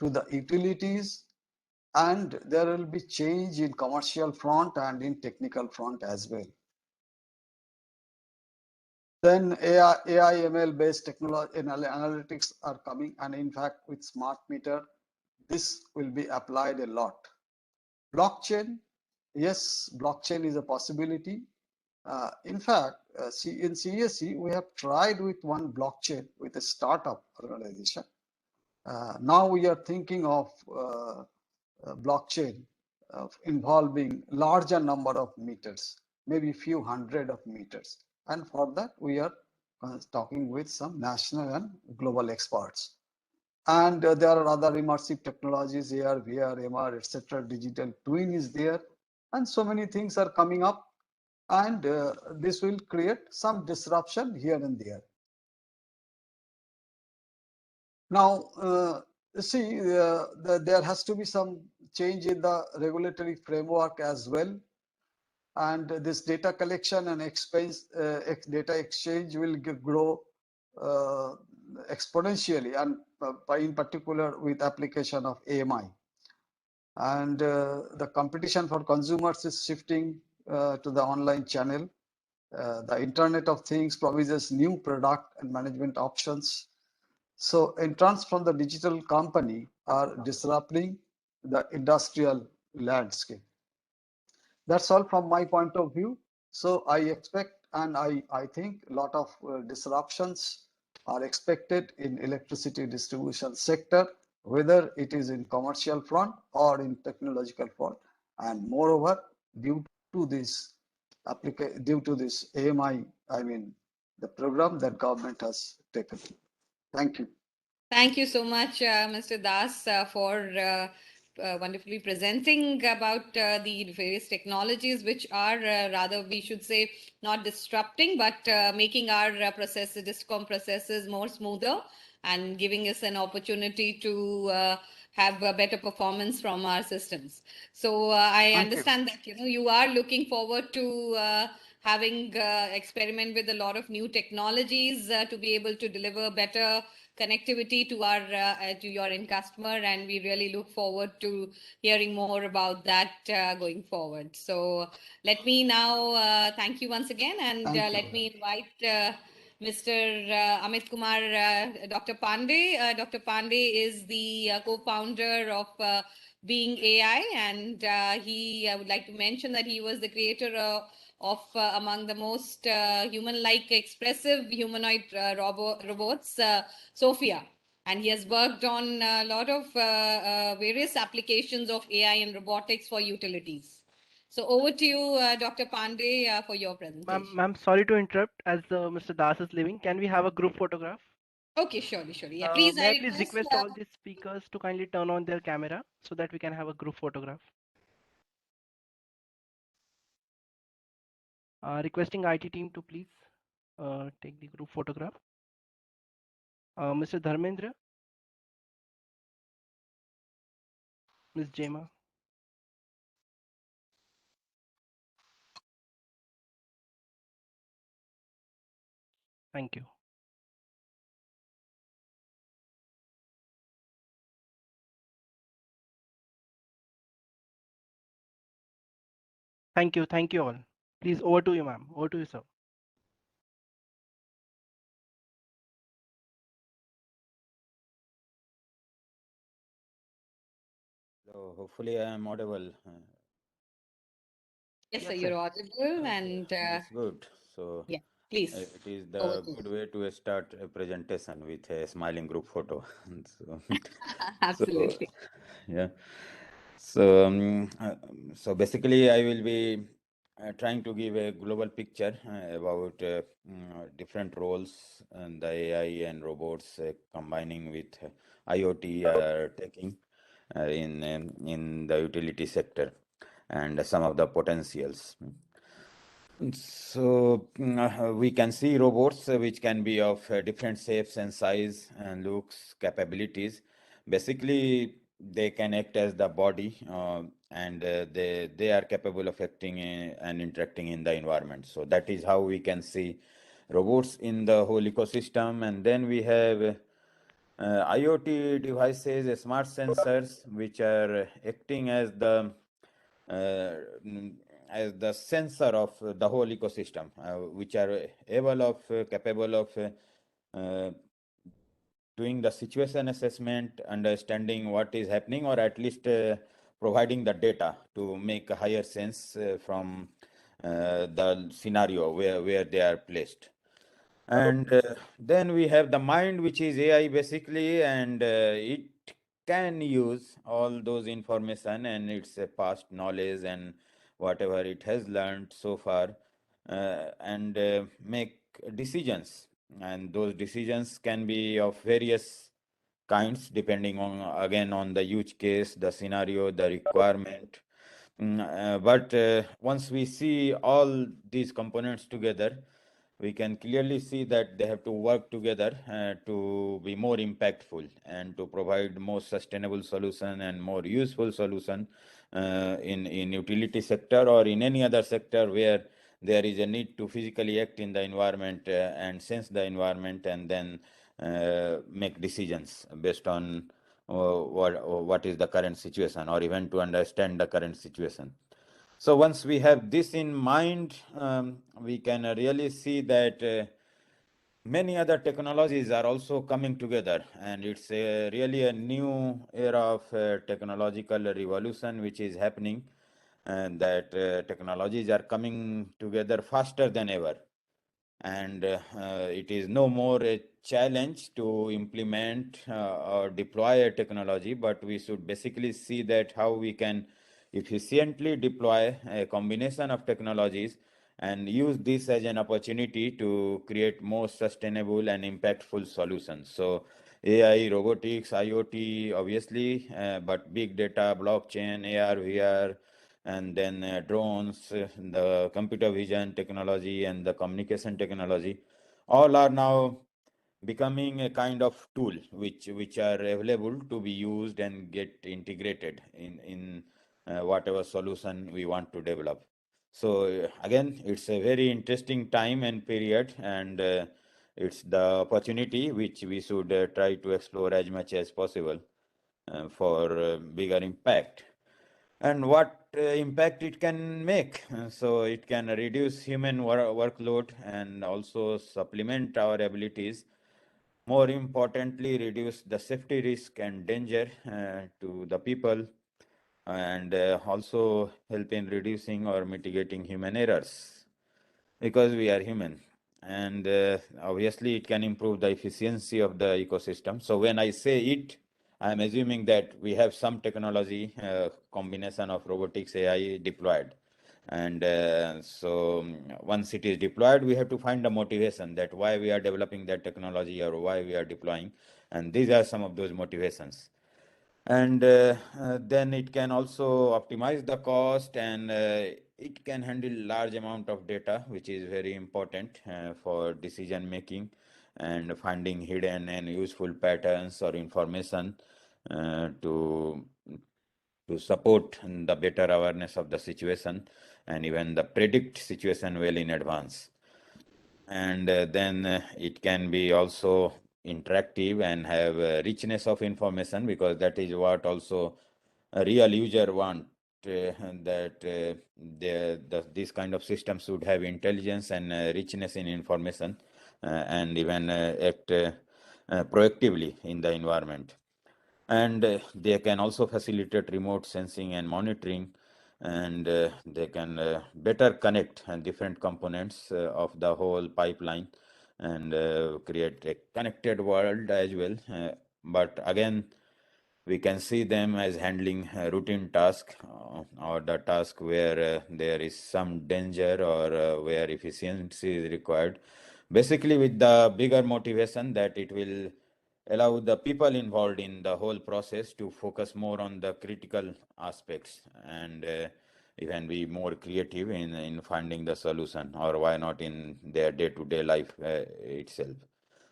to the utilities, and there will be change in commercial front and in technical front as well. Then AI ML based technology and analytics are coming, and in fact with smart meter, this will be applied a lot. Blockchain, yes, blockchain is a possibility. In fact, in CSE, we have tried with one blockchain with a startup organization. Now we are thinking of blockchain involving larger number of meters, maybe few hundred of meters. And for that, we are talking with some national and global experts. And there are other immersive technologies here, VR, MR, etc. Digital twin is there, and so many things are coming up, and this will create some disruption here and there. Now, see, there has to be some change in the regulatory framework as well, and this data collection and data exchange will grow exponentially, and in particular with application of AMI. And the competition for consumers is shifting to the online channel. The Internet of Things provides new product and management options. So entrants from the digital company are disrupting the industrial landscape. That's all from my point of view. So I expect, and I think a lot of disruptions are expected in electricity distribution sector, whether it is in commercial front or in technological front. And moreover, due to this AMI, the program that government has taken. Thank you. Thank you so much, Mr. Das, for wonderfully presenting about the various technologies which are rather, we should say, not disrupting, but making our DISCOM processes more smoother and giving us an opportunity to have a better performance from our systems. So I understand that you are looking forward to having experiment with a lot of new technologies to be able to deliver better connectivity to our to your end customer, and we really look forward to hearing more about that going forward. So let me now thank you once again, and let me invite Mr. Amit Kumar, Dr. Pandey. Dr. Pandey is the co-founder of Being AI, and I would like to mention that he was the creator of among the most human-like expressive humanoid robots, Sophia. And he has worked on a lot of various applications of AI and robotics for utilities. So over to you, Dr. Pandey, for your presentation. Ma'am, sorry to interrupt. As Mr. Das is leaving, can we have a group photograph? Okay, surely. Yeah, please. May I please request all the speakers to kindly turn on their camera so that we can have a group photograph. Requesting IT team to please take the group photograph. Mr. Dharmendra, Ms. Jema. Thank you. Thank you. Thank you all. Please, over to you, ma'am. Over to you, sir. So hopefully I am audible. Yes, sir, Yes, you're sir. audible, and That's good. So yeah, please. it is Over the to you. good way to start a presentation with a smiling group photo. So, so Absolutely. yeah. So so basically, I will be trying to give a global picture about different roles and the AI and robots combining with IoT are taking in the utility sector and some of the potentials. So we can see robots which can be of different shapes and size and looks, capabilities. Basically, they can act as the body and they are capable of acting and interacting in the environment. So that is how we can see robots in the whole ecosystem. And then we have IoT devices, smart sensors, which are acting uh, mm, as the sensor of the whole ecosystem, which are capable of doing the situation assessment, understanding what is happening, or at least providing the data to make a higher sense from the scenario where they are placed. And then we have the mind, which is AI basically, and it can use all those information and its past knowledge and whatever it has learned so far and make decisions. And those decisions can be of various kinds depending on, again, on the use case, the scenario, the requirement. But once we see all these components together, we can clearly see that they have to work together to be more impactful and to provide more sustainable solution and more useful solution in utility sector or in any other sector where there is a need to physically act in the environment and sense the environment and then make decisions based on what is the current situation or even to understand the current situation. So once we have this in mind, we can really see that many other technologies are also coming together, and it's really a new era of technological revolution which is happening, and that technologies are coming together faster than ever. And it is no more a challenge to implement or deploy a technology, but we should basically see that how we can efficiently deploy a combination of technologies and use this as an opportunity to create more sustainable and impactful solutions. So AI, robotics, IoT, obviously, but big data, blockchain, AR, VR, and then drones, the computer vision technology, and the communication technology, all are now becoming a kind of tool which are available to be used and get integrated in whatever solution we want to develop. So again, it's a very interesting time and period, and it's the opportunity which we should try to explore as much as possible for bigger impact. And what impact it can make. So it can reduce human workload and also supplement our abilities. More importantly, reduce the safety risk and danger to the people, and also help in reducing or mitigating human errors because we are human. And obviously, it can improve the efficiency of the ecosystem. So when I say it, I'm assuming that we have some technology, combination of robotics, AI deployed. And so once it is deployed, we have to find the motivation that why we are developing that technology or why we are deploying. And these are some of those motivations. And then it can also optimize the cost, and it can handle large amount of data, which is very important for decision making and finding hidden and useful patterns or information to support the better awareness of the situation and even the predict situation well in advance. and then it can be also interactive and have richness of information, because that is what also a real user want, that this kind of system should have intelligence and richness in information, and even act proactively in the environment. And they can also facilitate remote sensing and monitoring, and they can better connect different components of the whole pipeline, and create a connected world as well. But again, we can see them as handling routine task, or the task where there is some danger, or where efficiency is required, basically with the bigger motivation that it will allow the people involved in the whole process to focus more on the critical aspects, and even be more creative in finding the solution, or why not in their day-to-day life itself.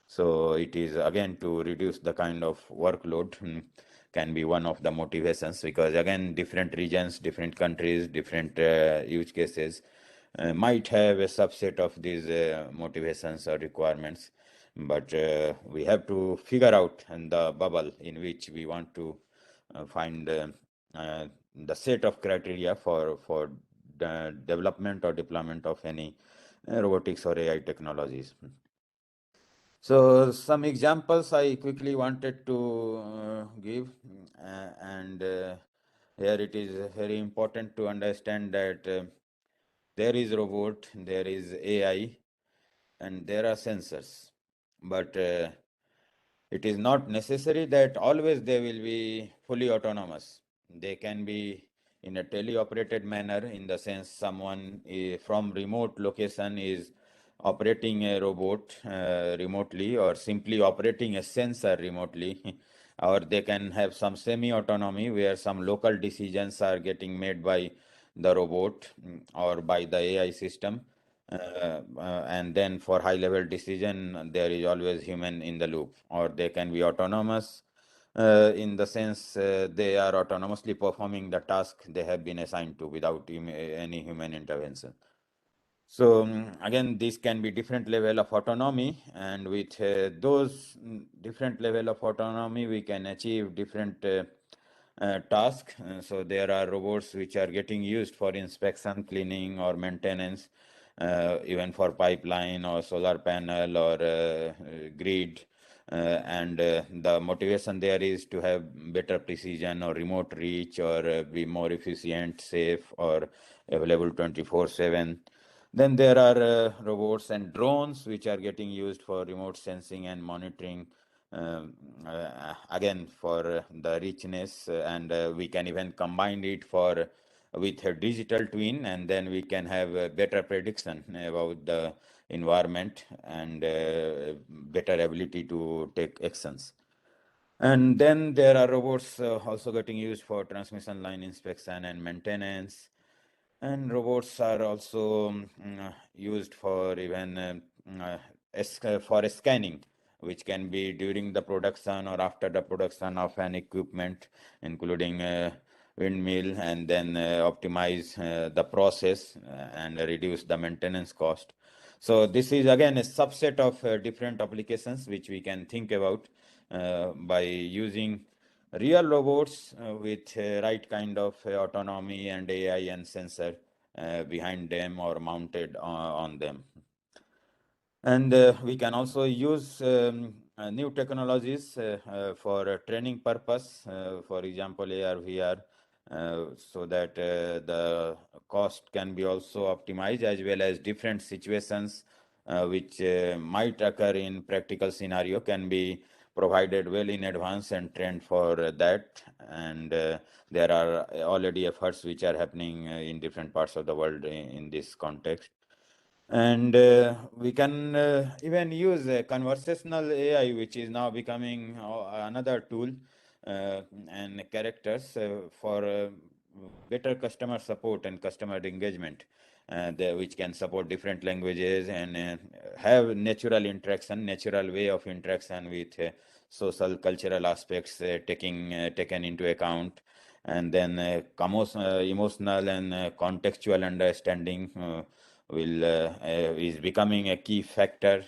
So it is again to reduce the kind of workload, can be one of the motivations, because again, different regions, different countries, different use cases might have a subset of these motivations or requirements. But we have to figure out the bubble in which we want to find the set of criteria for the development or deployment of any robotics or AI technologies. So some examples I quickly wanted to give, and here it is very important to understand that there is robot, there is AI, and there are sensors, but it is not necessary that always they will be fully autonomous. They can be in a teleoperated manner, in the sense someone from remote location is operating a robot remotely, or simply operating a sensor remotely, or they can have some semi-autonomy where some local decisions are getting made by the robot or by the AI system. And then for high level decision, there is always human in the loop, or they can be autonomous in the sense they are autonomously performing the task they have been assigned to without any human intervention. So again, this can be different level of autonomy, and with those different level of autonomy, we can achieve different tasks. So there are robots which are getting used for inspection, cleaning, or maintenance, even for pipeline or solar panel or grid. And the motivation there is to have better precision or remote reach, or be more efficient, safe, or available 24/7. Then there are robots and drones which are getting used for remote sensing and monitoring, again for the richness, and we can even combine it with a digital twin, and then we can have a better prediction about the environment, and better ability to take actions. And then there are robots also getting used for transmission line inspection and maintenance. And robots are also used for even for scanning, which can be during the production or after the production of an equipment, including windmill, and then optimize the process and reduce the maintenance cost. So this is again a subset of different applications which we can think about by using real robots with right kind of autonomy and AI and sensor behind them or mounted on them. And we can also use new technologies for training purpose, for example, AR, VR, so that the cost can be also optimized, as well as different situations which might occur in practical scenario can be provided well in advance and trained for that. And there are already efforts which are happening in different parts of the world in this context. And we can even use conversational AI, which is now becoming another tool and characters for better customer support and customer engagement, which can support different languages and have natural interaction, natural way of interaction with social, cultural aspects taken into account, and then emotional and contextual understanding is becoming a key factor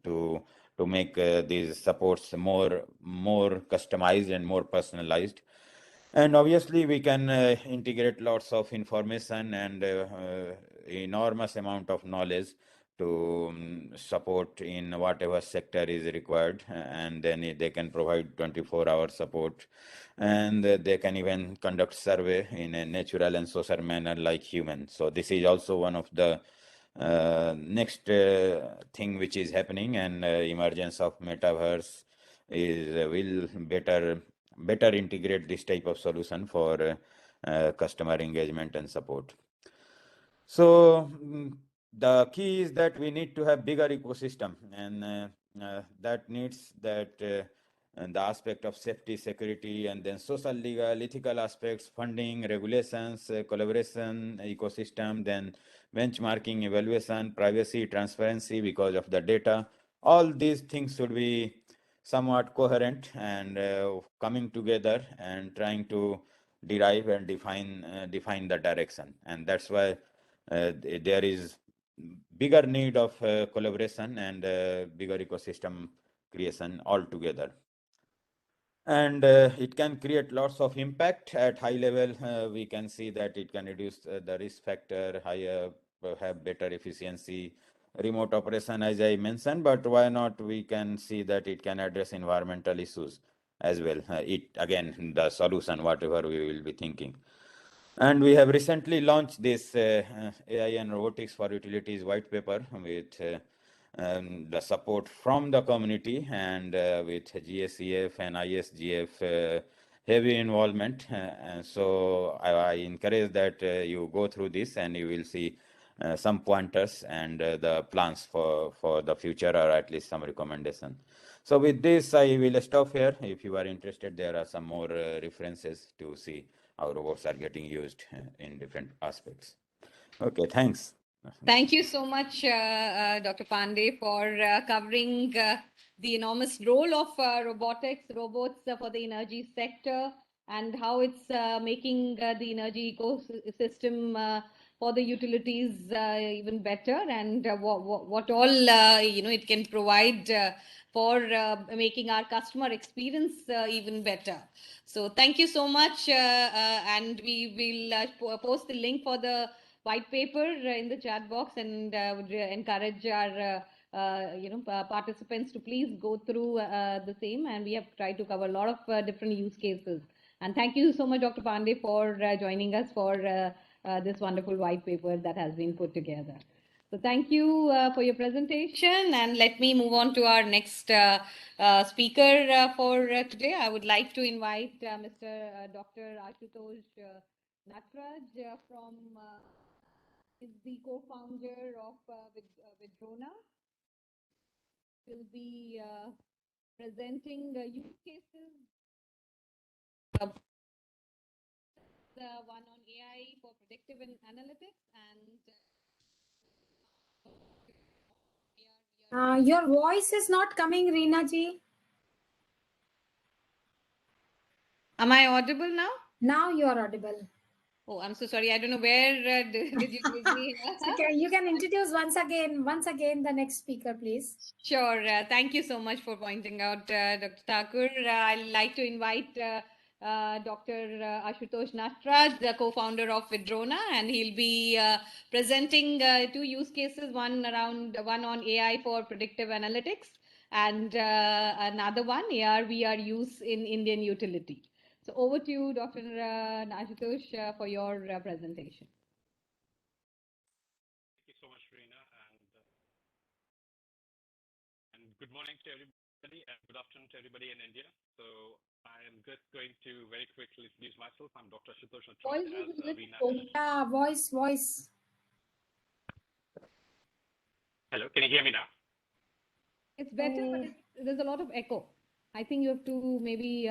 to make these supports more customized and more personalized. And obviously, we can integrate lots of information and enormous amount of knowledge to support in whatever sector is required, and then they can provide 24-hour support, and they can even conduct survey in a natural and social manner like human. So this is also one of the next thing which is happening, and emergence of metaverse is will better integrate this type of solution for customer engagement and support. So the key is that we need to have bigger ecosystem, and that needs that and the aspect of safety, security, and then social, legal, ethical aspects, funding, regulations, collaboration, ecosystem, then benchmarking, evaluation, privacy, transparency because of the data. All these things should be somewhat coherent and coming together and trying to derive and define the direction. And that's why there is bigger need of collaboration and bigger ecosystem creation altogether. And it can create lots of impact at high level. We can see that it can reduce the risk factor, have better efficiency, remote operation, as I mentioned, but why not we can see that it can address environmental issues as well. It again, the solution, whatever we will be thinking. And we have recently launched this AI and robotics for utilities white paper with the support from the community and with GSEF and ISGF heavy involvement. And so I encourage that you go through this and you will see some pointers and the plans for the future, or at least some recommendation. So with this, I will stop here. If you are interested, there are some more references to see how robots are getting used in different aspects. Okay, thanks. Thank you so much, Dr. Pandey, for covering the enormous role of robots for the energy sector and how it's making the energy ecosystem for the utilities even better, and what all it can provide for making our customer experience even better. So thank you so much, and we will post the link for the white paper in the chat box, and would encourage our participants to please go through the same, and we have tried to cover a lot of different use cases. And thank you so much, Dr. Pandey, for joining us for this wonderful white paper that has been put together. So thank you for your presentation, and let me move on to our next speaker for today. I would like to invite Mr. Dr. Ashutosh Natraj from is the co-founder of Vidrona. Will be presenting use cases. One on AI for predictive analytics and. Your voice is not coming, Reena ji. Am I audible now? Now you are audible. Oh, I'm so sorry. I don't know where did you take me. Okay, you can introduce once again the next speaker, please. Sure. Thank you so much for pointing out, Dr. Thakur. I'd like to invite Dr. Ashutosh Natraj, the co-founder of Vidrona, and he'll be presenting two use cases, one on AI for predictive analytics and another one, AR/VR use in Indian utility. So over to you, Dr. Ashutosh, for your presentation. Thank you so much, Reena, and good morning to everybody and good afternoon to everybody in India. So I am just going to very quickly introduce myself. I'm Dr. Ashutosh Natraj, as Reena. Voice. Hello, can you hear me now? It's better, but there's a lot of echo. I think you have to maybe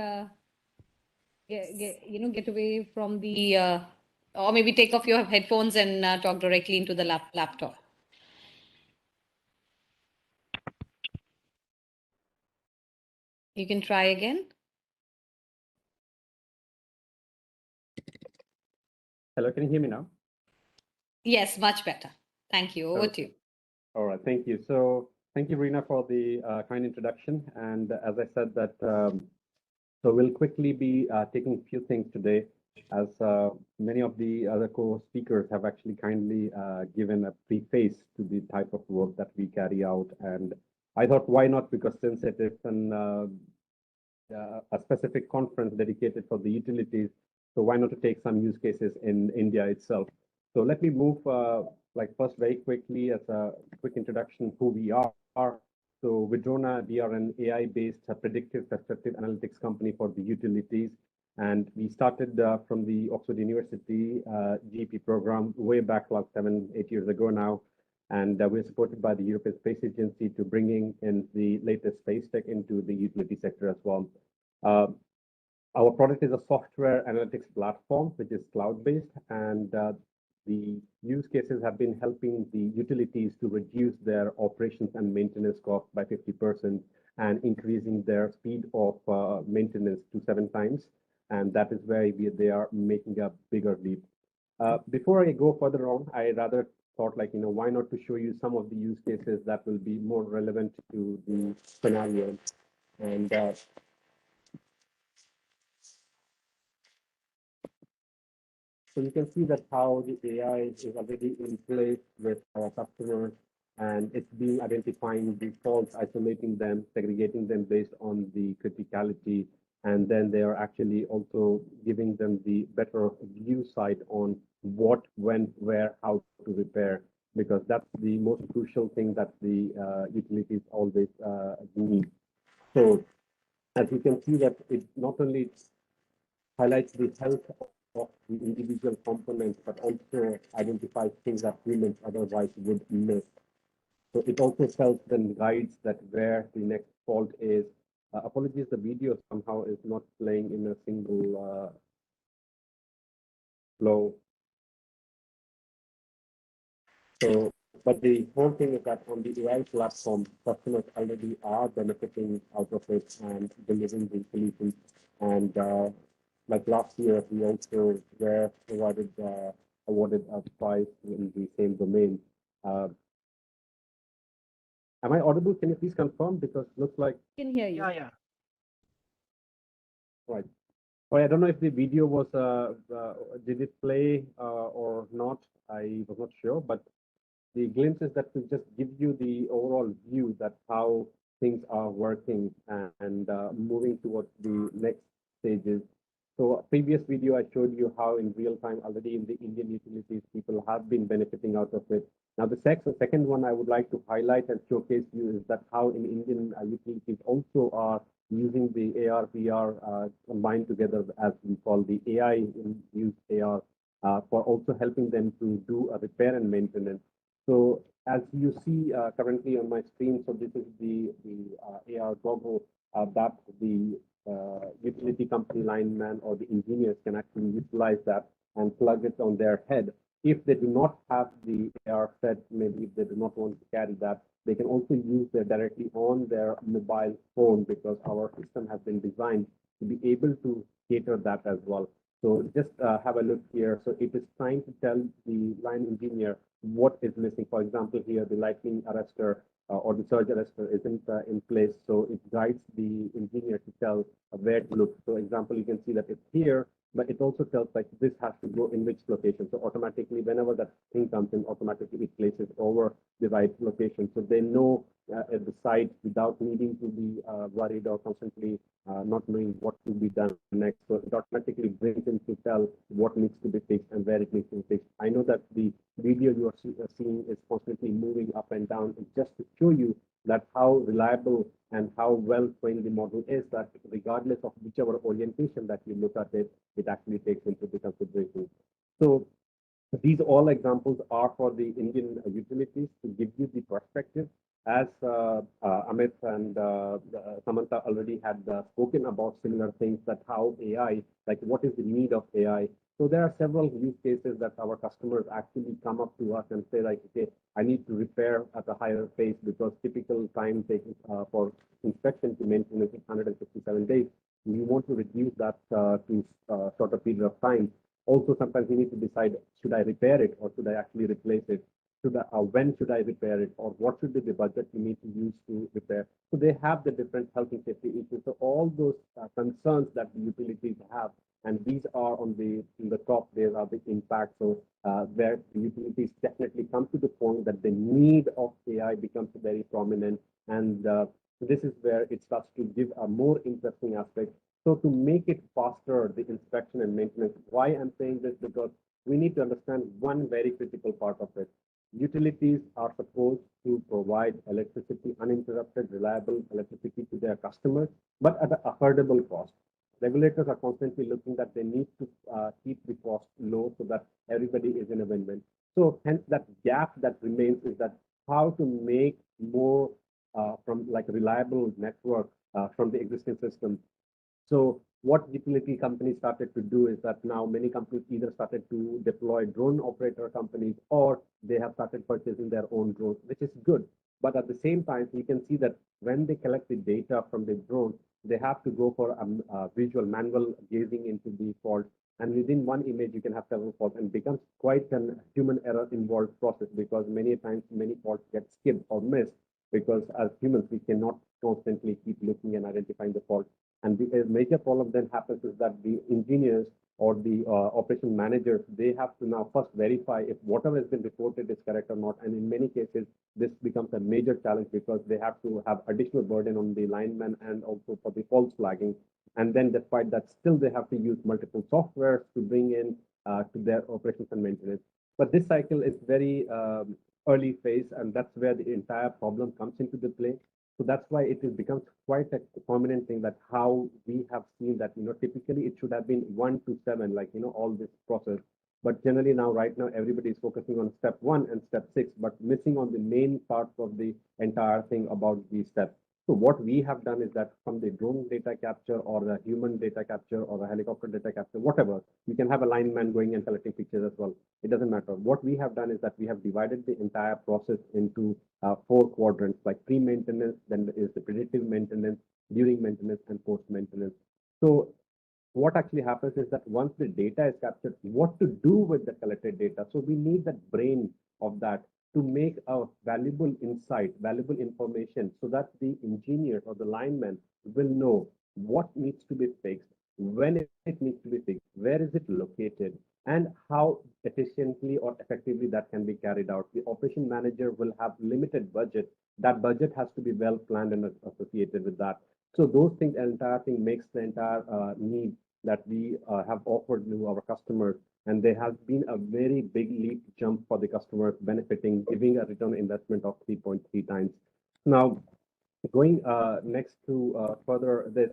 get away from the or maybe take off your headphones and talk directly into the laptop. You can try again. Hello, can you hear me now? Yes, much better. Thank you. Over to you. All right, thank you. So thank you, Rina, for the kind introduction. And as I said that, so we'll quickly be taking a few things today, as many of the other co-speakers have actually kindly given a preface to the type of work that we carry out. And I thought, why not? Because since it is a specific conference dedicated for the utilities, so why not to take some use cases in India itself? So let me move first very quickly as a quick introduction who we are. So Vidrona, we are an AI-based predictive perspective analytics company for the utilities. And we started from the Oxford University GP program way back like 7-8 years ago now. And we're supported by the European Space Agency to bringing in the latest space tech into the utility sector as well. Our product is a software analytics platform, which is cloud-based, and the use cases have been helping the utilities to reduce their operations and maintenance costs by 50% and increasing their speed of maintenance to 7 times. And that is where they are making a bigger leap. Before I go further on, I rather thought why not to show you some of the use cases that will be more relevant to the scenario. And so you can see that how the AI is already in place with our customers, and it's being identifying the faults, isolating them, segregating them based on the criticality, and then they are actually also giving them the better view sight on what, when, where, how to repair, because that's the most crucial thing that the utilities always need. So as you can see that it not only highlights the health of the individual components, but also identifies things that humans otherwise would miss. So it also tells them guides that where the next fault is. Apologies, the video somehow is not playing in a single flow. So, but the whole thing is that on the AI platform, customers already are benefiting out of it and delivering the solutions. And like last year, we also were awarded a prize in the same domain. Am I audible? Can you please confirm? Because it looks like I can hear you. Yeah. Right. Well, I don't know if the video was did it play or not. I was not sure, but the glimpses that will just give you the overall view that how things are working and moving towards the next stages. So previous video, I showed you how in real time already in the Indian utilities, people have been benefiting out of it. Now, the second one I would like to highlight and showcase you is that how in Indian utilities also are using the AR, VR combined together, as we call the AI-induced AR, for also helping them to do a repair and maintenance. So as you see currently on my screen, so this is the AR goggle that the utility company lineman or the engineers can actually utilize that and plug it on their head. If they do not have the AR set, maybe if they do not want to carry that, they can also use that directly on their mobile phone, because our system has been designed to be able to cater that as well. So just have a look here. So it is trying to tell the line engineer what is missing. For example, here the lightning arrestor or the surge arrestor isn't in place. So it guides the engineer to tell where to look. So example, you can see that it's here, but it also tells like this has to go in which location. So automatically, whenever that thing comes in, automatically it places over the right location. So they know at the site without needing to be worried or constantly not knowing what to be done next. So it automatically brings in to tell what needs to be fixed and where it needs to be fixed. I know that the video you are seeing is constantly moving up and down. It's just to show you that how reliable and how well trained the model is, that regardless of whichever orientation that you look at it, it actually takes into the consideration. So these all examples are for the Indian utilities to give you the perspective. As Amit and Samantha already had spoken about similar things, that how AI, like what is the need of AI. So there are several use cases that our customers actually come up to us and say like, okay, I need to repair at a higher pace because typical time taken for inspection to maintenance is 157 days. We want to reduce that to a shorter period of time. Also, sometimes you need to decide, should I repair it or should I actually replace it? when should I repair it, or what should be the budget you need to use to repair. So they have the different health and safety issues. So all those concerns that the utilities have, and these are on in the top, there are the impacts. So where the utilities definitely come to the point that the need of AI becomes very prominent, and this is where it starts to give a more interesting aspect. So to make it faster, the inspection and maintenance, why I'm saying this, because we need to understand one very critical part of it. Utilities are supposed to provide electricity, uninterrupted, reliable electricity to their customers, but at an affordable cost. Regulators are constantly looking that they need to keep the cost low so that everybody is in a win-win. So hence that gap that remains is that how to make more from like reliable network from the existing system. So what utility companies started to do is that now many companies either started to deploy drone operator companies, or they have started purchasing their own drones, which is good. But at the same time, you can see that when they collect the data from the drone, they have to go for a visual manual gazing into the fault. And within one image, you can have several faults, and becomes quite a human error involved process, because many times many faults get skipped or missed, because as humans, we cannot constantly keep looking and identifying the fault. And the major problem then happens is that the engineers or the operation managers, they have to now first verify if whatever has been reported is correct or not. And in many cases, this becomes a major challenge, because they have to have additional burden on the linemen and also for the false flagging. And then despite that, still they have to use multiple softwares to bring in to their operations and maintenance. But this cycle is very early phase, and that's where the entire problem comes into the play. So that's why it becomes quite a prominent thing, that how we have seen that, typically it should have been 1 to 7, like, all this process. But generally now, right now, everybody is focusing on step 1 and step 6, but missing on the main parts of the entire thing about these steps. So what we have done is that from the drone data capture or the human data capture or the helicopter data capture, whatever, you can have a lineman going and collecting pictures as well. It doesn't matter. What we have done is that we have divided the entire process into 4 quadrants, like pre-maintenance, then there is the predictive maintenance, during maintenance, and post-maintenance. So what actually happens is that once the data is captured, what to do with the collected data. So we need that brain of that to make a valuable insight, valuable information, so that the engineer or the lineman will know what needs to be fixed, when it needs to be fixed, where is it located, and how efficiently or effectively that can be carried out. The operation manager will have limited budget. That budget has to be well planned and associated with that. So those things, the entire thing makes the entire need that we have offered to our customers. And there has been a very big leap jump for the customers, benefiting, giving a return on investment of 3.3 times. Now, going next to further this,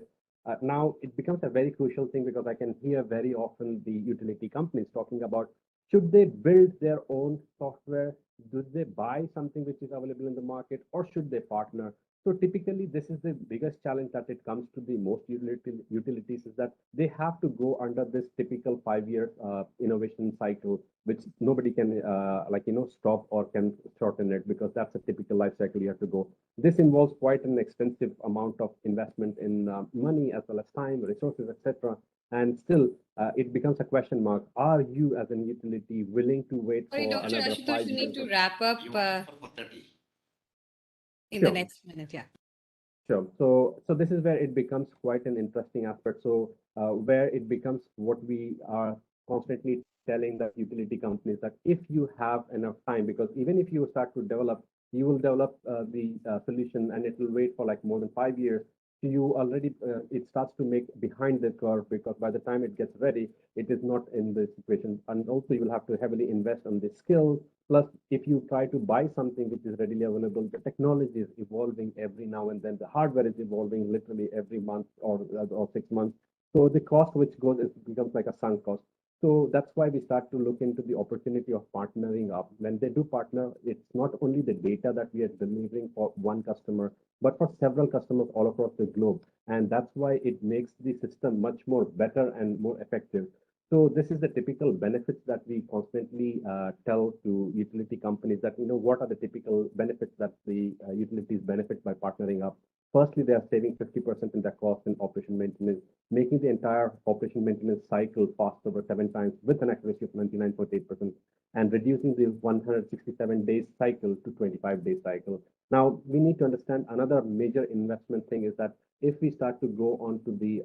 now it becomes a very crucial thing, because I can hear very often the utility companies talking about, should they build their own software? Do they buy something which is available in the market, or should they partner? So typically, this is the biggest challenge that it comes to the most utilities, is that they have to go under this typical 5-year innovation cycle, which nobody can stop or can shorten it, because that's a typical life cycle you have to go. This involves quite an extensive amount of investment in money, as well as time, resources, etc. And still, it becomes a question mark. Are you, as an utility, willing to wait for Dr. another Ashutosh, 5 you years? need to wrap up in Sure. the next minute, yeah. Sure. So this is where it becomes quite an interesting aspect. So where it becomes what we are constantly telling the utility companies, that if you have enough time, because even if you start to develop, you will develop the solution, and it will wait for like more than 5 years. So you already, it starts to make behind the curve, because by the time it gets ready, it is not in the situation. And also you will have to heavily invest on the skills. Plus, if you try to buy something which is readily available, the technology is evolving every now and then. The hardware is evolving literally every month or 6 months. So the cost which goes, it becomes like a sunk cost. So that's why we start to look into the opportunity of partnering up. When they do partner, it's not only the data that we are delivering for one customer, but for several customers all across the globe. And that's why it makes the system much more better and more effective. So this is the typical benefits that we constantly tell to utility companies, that, what are the typical benefits that the utilities benefit by partnering up. Firstly, they are saving 50% in their cost in operation maintenance, making the entire operation maintenance cycle faster by 7 times with an accuracy of 99.8%, and reducing the 167 days cycle to 25 days cycle. Now, we need to understand another major investment thing is that if we start to go on to the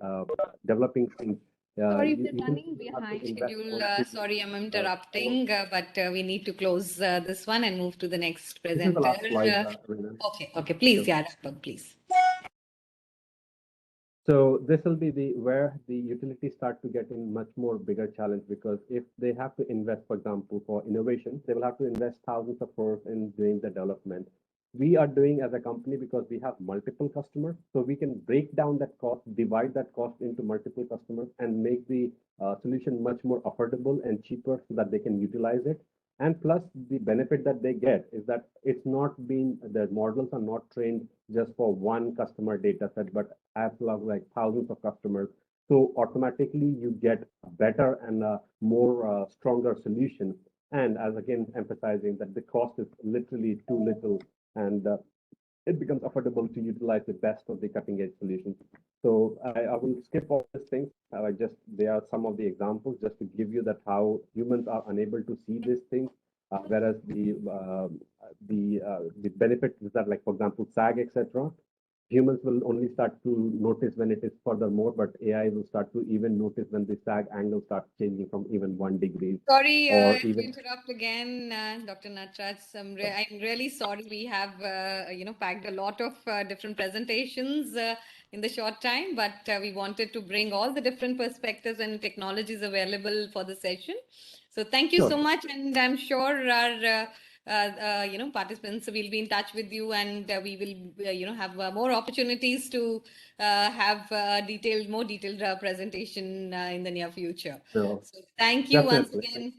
developing things, sorry, we're running behind schedule. Sorry, I'm interrupting, but we need to close this one and move to the next presenter. This is the last slide, okay, please, yeah, please. So this will be where the utilities start to get in much more bigger challenge, because if they have to invest, for example, for innovation, they will have to invest thousands of crores in doing the development. We are doing as a company because we have multiple customers, so we can break down that cost, divide that cost into multiple customers, and make the solution much more affordable and cheaper so that they can utilize it. And plus, the benefit that they get is that it's not been, the models are not trained just for one customer data set, but as well as like thousands of customers. So automatically you get a better and a more stronger solution. And as again, emphasizing that the cost is literally too little, and it becomes affordable to utilize the best of the cutting edge solutions. So I will skip all these things. There are some of the examples just to give you that how humans are unable to see these things, whereas the benefits is that, like for example, SAG, etc. Humans will only start to notice when it is furthermore, but AI will start to even notice when the SAG angle starts changing from even 1 degree. Sorry to interrupt again, Dr. Natraj. I'm really sorry. We have, packed a lot of different presentations in the short time, but we wanted to bring all the different perspectives and technologies available for the session. So thank you so much, and I'm sure our participants will be in touch with you, and we will, have more opportunities to have more detailed presentation in the near future. So thank you once again.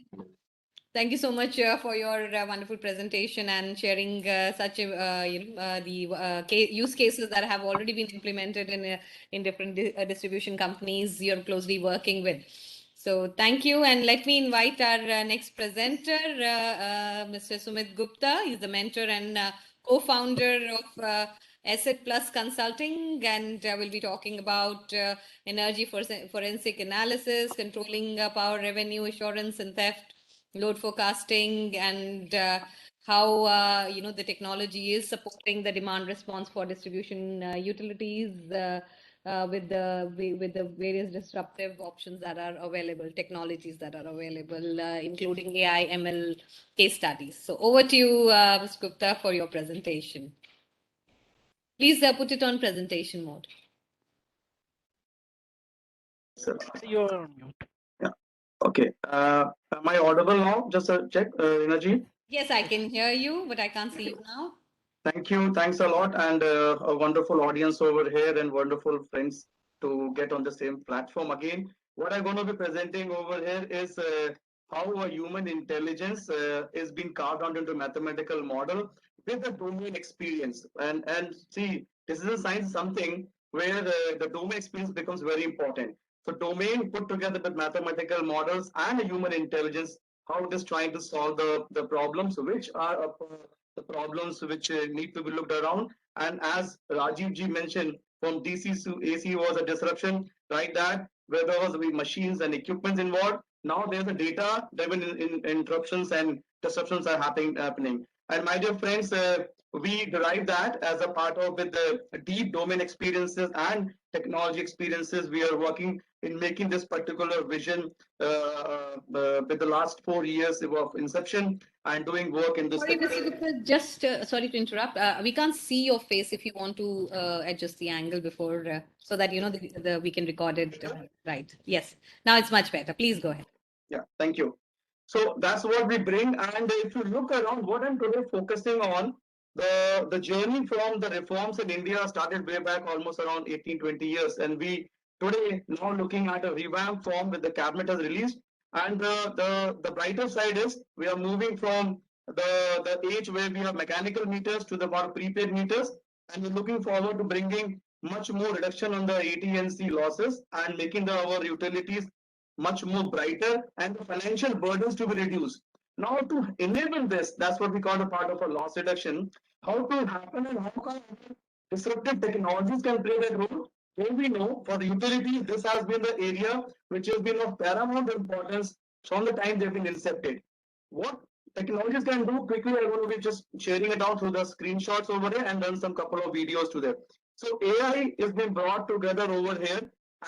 Thank you so much for your wonderful presentation and sharing such the use cases that have already been implemented in different distribution companies you're closely working with. So thank you, and let me invite our next presenter, Mr. Sumit Gupta. He's the mentor and co-founder of Asset Plus Consulting, and we'll be talking about energy forensic analysis, controlling power revenue assurance and theft, load forecasting, and how the technology is supporting the demand response for distribution utilities with the various disruptive options that are available, technologies that are available, including AI, ML case studies. So over to you, Ms. Gupta, for your presentation. Please put it on presentation mode. You're on mute. Yeah. Okay. Am I audible now? Just a check. Energy. Yes, I can hear you, but I can't see you now. Thank you. Thanks a lot, and a wonderful audience over here and wonderful friends to get on the same platform again. What I'm going to be presenting over here is how a human intelligence is being carved out into a mathematical model with a domain experience. And see, decision science is something where the domain experience becomes very important. So domain put together with mathematical models and a human intelligence, how it is trying to solve the problems, which are the problems which need to be looked around. And as Rajiv ji mentioned, from DC to AC was a disruption, right? That where there was machines and equipment involved. Now there's a data-driven interruptions and disruptions are happening. And my dear friends, we derive that as a part of with the deep domain experiences and technology experiences. We are working in making this particular vision with the last 4 years of inception and doing work in this. Sorry, Mr. Gupta, just sorry to interrupt. We can't see your face. If you want to adjust the angle before, so that we can record it right. Yes, now it's much better. Please go ahead. Yeah, thank you. So that's what we bring. And if you look around, what I'm today focusing on, the journey from the reforms in India started way back almost around 18-20 years, and we today now looking at a revamped form with the cabinet has released. And the brighter side is we are moving from the age where we have mechanical meters to the more prepaid meters, and we're looking forward to bringing much more reduction on the AT&C losses and making our utilities much more brighter and the financial burdens to be reduced. Now to enable this, that's what we call a part of a loss reduction. How to happen and how can disruptive technologies can play that role? Well, we know for the utilities, this has been the area which has been of paramount importance from the time they've been incepted. What technologies can do quickly, I'm going to be just sharing it out through the screenshots over there and done some couple of videos to them. So AI is being brought together over here,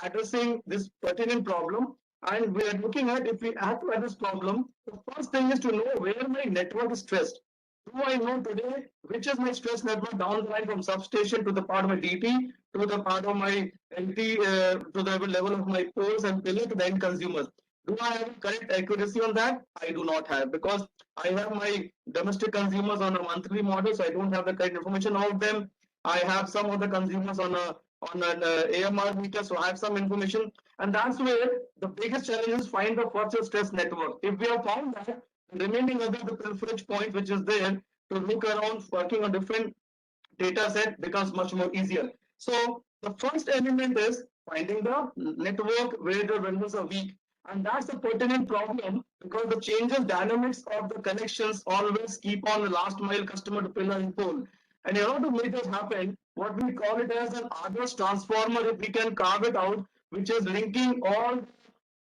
addressing this pertinent problem. And we are looking at, if we have to address problem, the first thing is to know where my network is stressed. Do I know today which is my stress network down the line from substation to the part of my DT to the part of my LT to the level of my poles and pillar to the end consumers? Do I have correct accuracy on that? I do not have, because I have my domestic consumers on a monthly model, so I don't have the correct information of them. I have some of the consumers on an AMR meter, so I have some information, and that's where the biggest challenge is find the first stress network. If we have found that, remaining other the pilferage point which is there to look around working on different data set becomes much more easier. So the first element is finding the network where the vendors are weak. And that's a pertinent problem because the changes dynamics of the connections always keep on the last mile customer to pillar and pole. And in order to make this happen, what we call it as an Argus transformer, if we can carve it out, which is linking all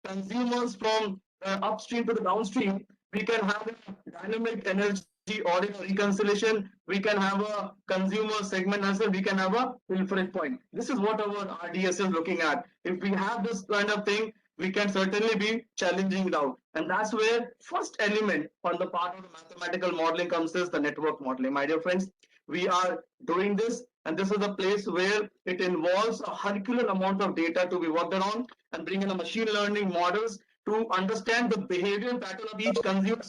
consumers from upstream to the downstream, we can have a dynamic energy audit or reconciliation, we can have a consumer segment answer, we can have a pilferage point. This is what our RDS is looking at. If we have this kind of thing, we can certainly be challenging it out. And that's where first element on the part of the mathematical modeling comes is the network modeling. My dear friends, we are doing this, and this is the place where it involves a Herculean amount of data to be worked on and bring in a machine learning models to understand the behavioral pattern of each consumer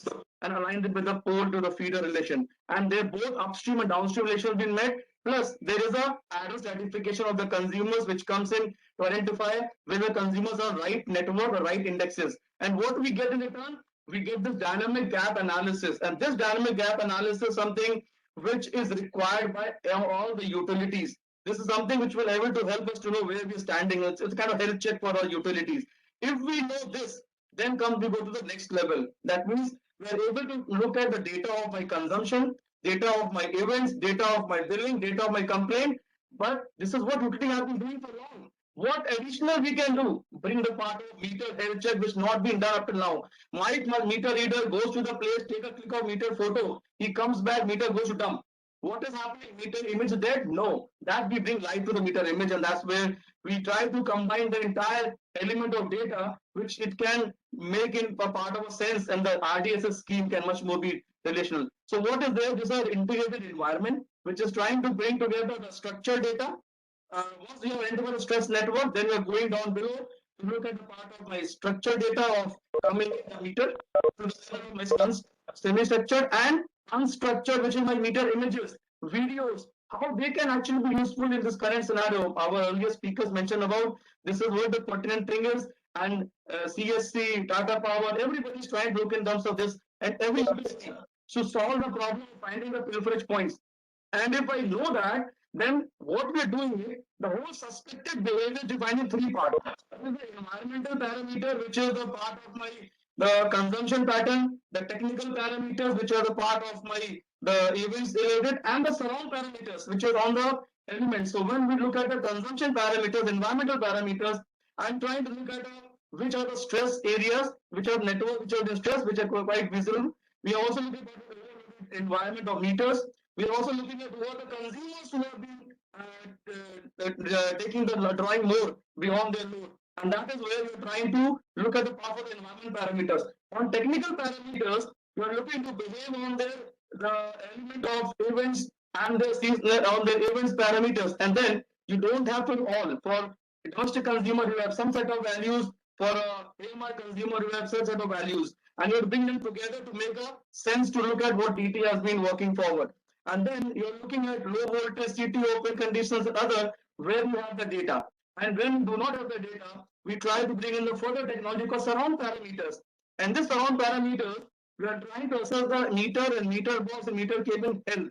and align it with the pole to the feeder relation. And they're both upstream and downstream relations been met. Plus, there is a address stratification of the consumers which comes in to identify whether consumers are right network or right indexes. And what we get in return, we get this dynamic gap analysis. And this dynamic gap analysis is something which is required by all the utilities. This is something which will able to help us to know where we're standing. It's kind of health check for our utilities. If we know this, then we go to the next level. That means we're able to look at the data of my consumption, data of my events, data of my billing, data of my complaint. But this is what utility has been doing for long. What additional we can do? Bring the part of meter health check which not been done up till now. My meter reader goes to the place, take a click of meter photo. He comes back, meter goes to dump. What is happening? Meter image dead? No. That we bring live to the meter image, and that's where we try to combine the entire element of data, which it can make in a part of a sense, and the RDSS scheme can much more be relational. So what is there? This is an integrated environment, which is trying to bring together the structured data. Once we have entered the stress network, then we are going down below to look at the part of my structured data of coming in the meter, to my semi-structured and unstructured, which is my meter images, videos, how they can actually be useful in this current scenario. Our earlier speakers mentioned about this is what the pertinent thing is, and CSC, Tata Power, everybody's trying to look in terms of this, and every university should solve the problem of finding the pilferage points. And if I know that, then what we are doing is the whole suspected behavior defined in three parts. One is the environmental parameter, which is the part of the consumption pattern, the technical parameters, which are the part of the events related, and the surround parameters, which are on the elements. So when we look at the consumption parameters, environmental parameters, I'm trying to look at which are the stress areas, which are network, which are the stress, which are quite visible. We are also looking at the environment of meters. We are also looking at what the consumers who have been taking the drawing more beyond their load. And that is where we are trying to look at the power of the environment parameters. On technical parameters, we are looking to behave on the element of events and on the events parameters. And then you don't have to all. For a domestic consumer, you have some set of values. For a AMR consumer, you have some set of values. And you bring them together to make a sense to look at what DT has been working forward. And then you're looking at low voltage CT open conditions and other where you have the data. And when you do not have the data, we try to bring in the further technology called surround parameters. And this surround parameters, we are trying to assess the meter and meter box and meter cable health.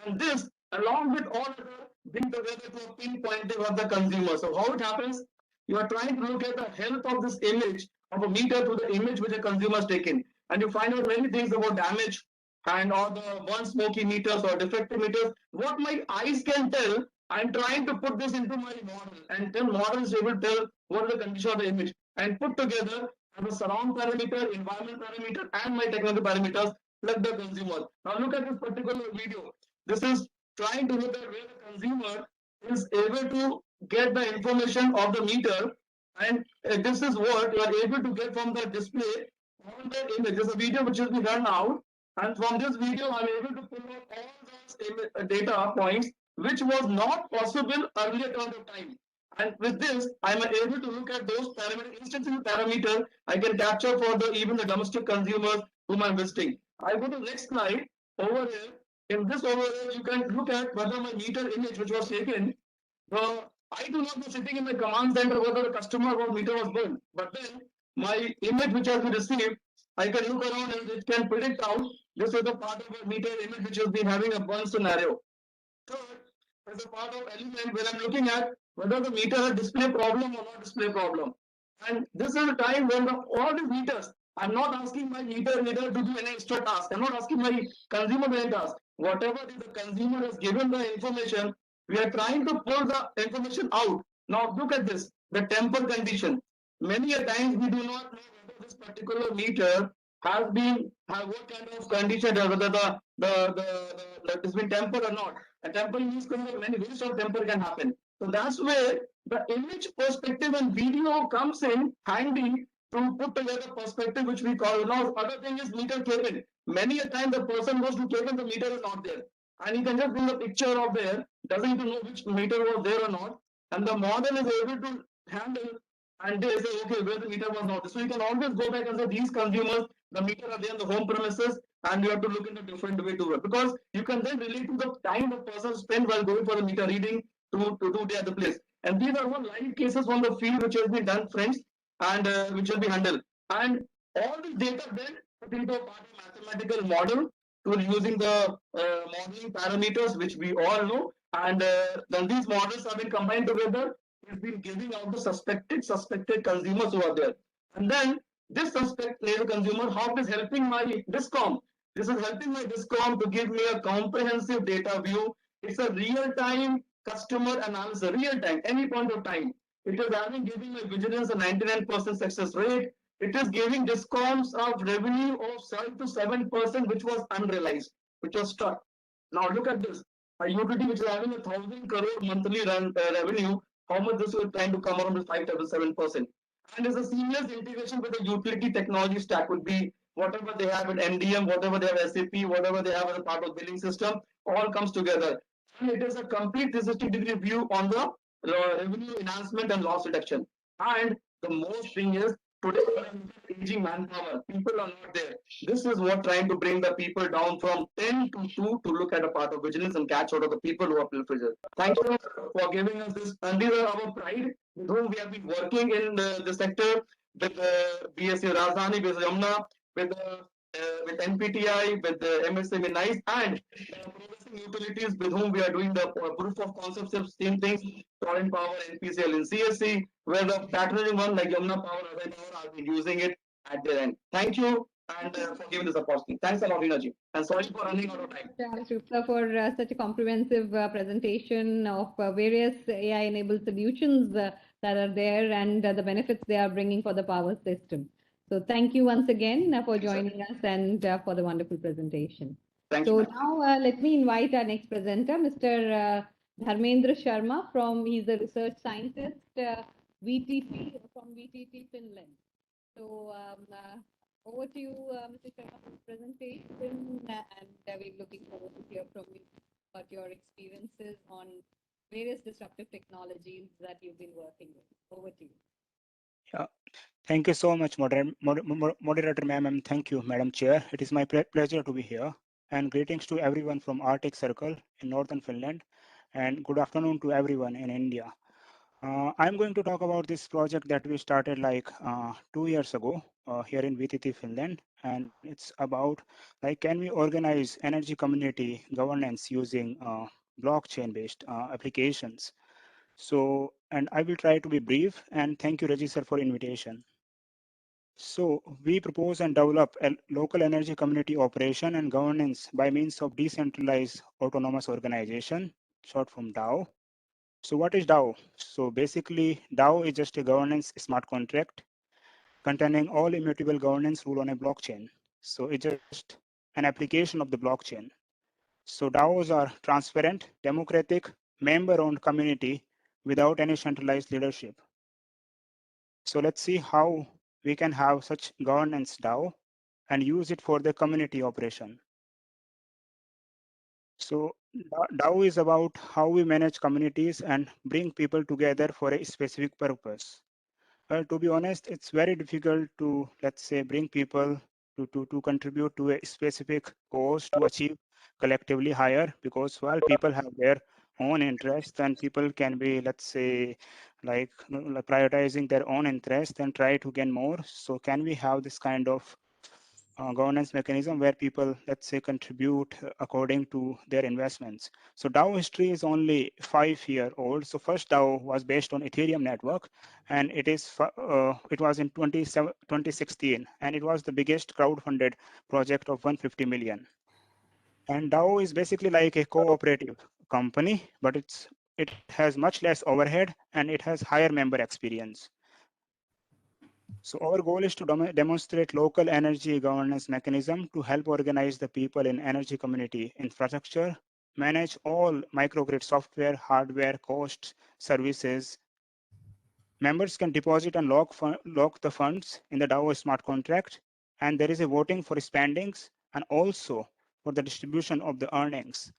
And this, along with all other, bring together to a pinpointing of the consumer. So how it happens? You are trying to look at the health of this image of a meter to the image which a consumer has taken. And you find out many things about damage and or the one smoky meters or defective meters. What my eyes can tell, I'm trying to put this into my model, and then model is able to tell what is the condition of the image, and put together as a surround parameter, environment parameter, and my technical parameters, plug the consumer. Now look at this particular video. This is trying to look at where the consumer is able to get the information of the meter, and this is what you are able to get from the display on the image. There's a video which has been run out, and from this video, I'm able to pull out all those data points which was not possible earlier point of time. And with this, I'm able to look at those parameters, instantaneous parameter I can capture for the even the domestic consumers whom I'm visiting. I go to the next slide. Over here, in this over here, you can look at whether my meter image which was taken. I do not know sitting in my command center whether the customer or meter was burned. But then my image which has been received, I can look around and it can predict out this is a part of a meter image which has been having a burn scenario. Third, as a part of element where I'm looking at whether the meter has display problem or not display problem. And this is a time when all these meters, I'm not asking my meter to do any extra task. I'm not asking my consumer to do any task. Whatever the consumer has given the information, we are trying to pull the information out. Now look at this, the temper condition. Many a times we do not know whether this particular meter has been what kind of condition, whether it's been tempered or not. A tempering means many ways of temper can happen. So that's where the image perspective and video comes in handy to put together perspective which we call. Now other thing is meter cabin. Many a time the person goes to cabin, the meter is not there, and he can just bring a picture of there, doesn't even know which meter was there or not, and the model is able to handle, and they say okay where the meter was not. So you can always go back and say these consumers, the meter are there in the home premises, and you have to look in a different way to it, because you can then relate to the time the person spent while going for the meter reading to do the other place. And these are one live cases from the field which has been done, friends, and which will be handled. And all this data then put into a part of mathematical model to using the modeling parameters which we all know, and then these models have been combined together. It's been giving out the suspected consumers who are there, and then this suspected consumer, how it is helping my discom. This is helping my discom to give me a comprehensive data view. It's a real-time customer analysis, real-time, any point of time. It is giving my vigilance a 99% success rate. It is giving discoms of revenue of 7 to 7%, which was unrealized, which was struck. Now look at this. A utility which is having 1,000 crore monthly revenue, how much this is trying to come around with 5 to 7%. And there's a seamless integration with the utility technology stack would be whatever they have in MDM, whatever they have SAP, whatever they have as a part of billing system, all comes together. And it is a complete 360-degree view on the revenue enhancement and loss reduction. And the most thing is today aging manpower, people are not there. This is what trying to bring the people down from 10 to 2 to look at a part of vigilance and catch out of the people who are pilferages. Thank you for giving us this, and these are our pride with whom we have been working in the sector with BSC Rajdhani, with Yamuna, with NPTI, with the MSM in NICE, and progressing utilities with whom we are doing the proof of concepts of same things, Torrent Power, NPCL in CSC, where the patronizing one like Yamuna Power, Advai Power are using it at their end. Thank you, and for giving this opportunity. Thanks a lot, Rinaji. And sorry for running out of time. Shukla, for such a comprehensive presentation of various AI-enabled solutions that are there and the benefits they are bringing for the power system. So thank you once again for joining us and for the wonderful presentation. Thank so you. now let me invite our next presenter, Mr. Dharmendra Sharma he's a research scientist, VTT from VTT Finland. So over to you, Mr. Sharma, for the presentation, and we're looking forward to hear from you about your experiences on various disruptive technologies that you've been working with. Over to you. Yeah. Thank you so much, moderator ma'am, and thank you, Madam Chair. It is my pleasure to be here. And greetings to everyone from Arctic Circle in northern Finland, and good afternoon to everyone in India. I'm going to talk about this project that we started like 2 years ago here in VTT Finland, and it's about like can we organize energy community governance using blockchain-based applications. So, and I will try to be brief, and thank you, Reggie sir, for invitation. So we propose and develop a local energy community operation and governance by means of decentralized autonomous organization, short from DAO. So what is DAO? So basically, DAO is just a governance smart contract containing all immutable governance rule on a blockchain. So it's just an application of the blockchain. So DAOs are transparent, democratic, member-owned community without any centralized leadership. So let's see how we can have such governance DAO and use it for the community operation. So DAO is about how we manage communities and bring people together for a specific purpose. Well, to be honest, it's very difficult to, let's say, bring people to contribute to a specific cause to achieve collectively higher, because while people have their own interests and people can be, let's say, like prioritizing their own interests and try to gain more. So can we have this kind of governance mechanism where people, let's say, contribute according to their investments? So DAO history is only 5-year old. So first DAO was based on Ethereum network, and it was in 2016, and it was the biggest crowd-funded project of 150 million. And DAO is basically like a cooperative company, but it has much less overhead and it has higher member experience. So our goal is to demonstrate local energy governance mechanism to help organize the people in energy community infrastructure, manage all microgrid software, hardware, costs, services. Members can deposit and lock the funds in the DAO smart contract, and there is a voting for spendings and also for the distribution of the earnings.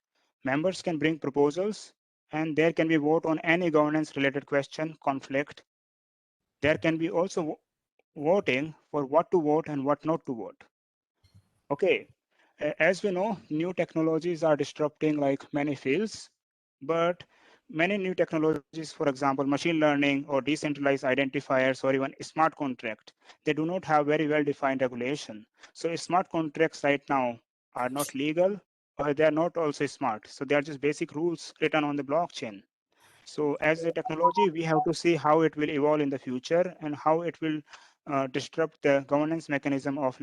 Members can bring proposals, and there can be vote on any governance related question, conflict. There can be also voting for what to vote and what not to vote. Okay, as we know, new technologies are disrupting like many fields, but many new technologies, for example, machine learning or decentralized identifiers or even smart contract, they do not have very well-defined regulation. So smart contracts right now are not legal, or they are not also smart. So they are just basic rules written on the blockchain. So as a technology, we have to see how it will evolve in the future and how it will disrupt the governance mechanism of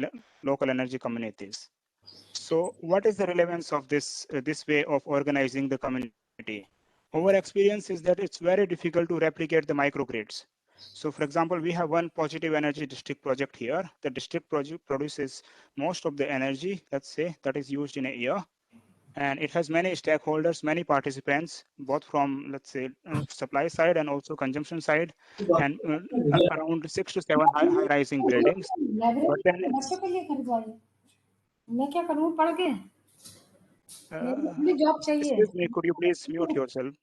local energy communities. So what is the relevance of this way of organizing the community? Our experience is that it's very difficult to replicate the microgrids. So for example, we have one positive energy district project here. The district project produces most of the energy, let's say, that is used in a year. And it has many stakeholders, many participants, both from, let's say, supply side and also consumption side, and around 6 to 7 high-rising buildings. But then excuse me, could you please mute yourself?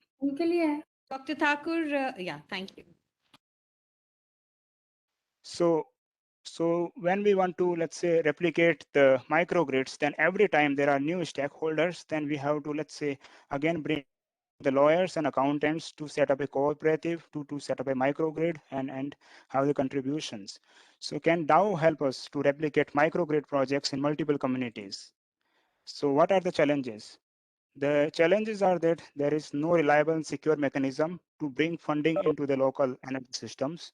Dr. Thakur, yeah, thank you. So when we want to, let's say, replicate the microgrids, then every time there are new stakeholders, then we have to, let's say, again bring the lawyers and accountants to set up a cooperative, to set up a microgrid and have the contributions. So can DAO help us to replicate microgrid projects in multiple communities? So what are the challenges? The challenges are that there is no reliable and secure mechanism to bring funding into the local energy systems.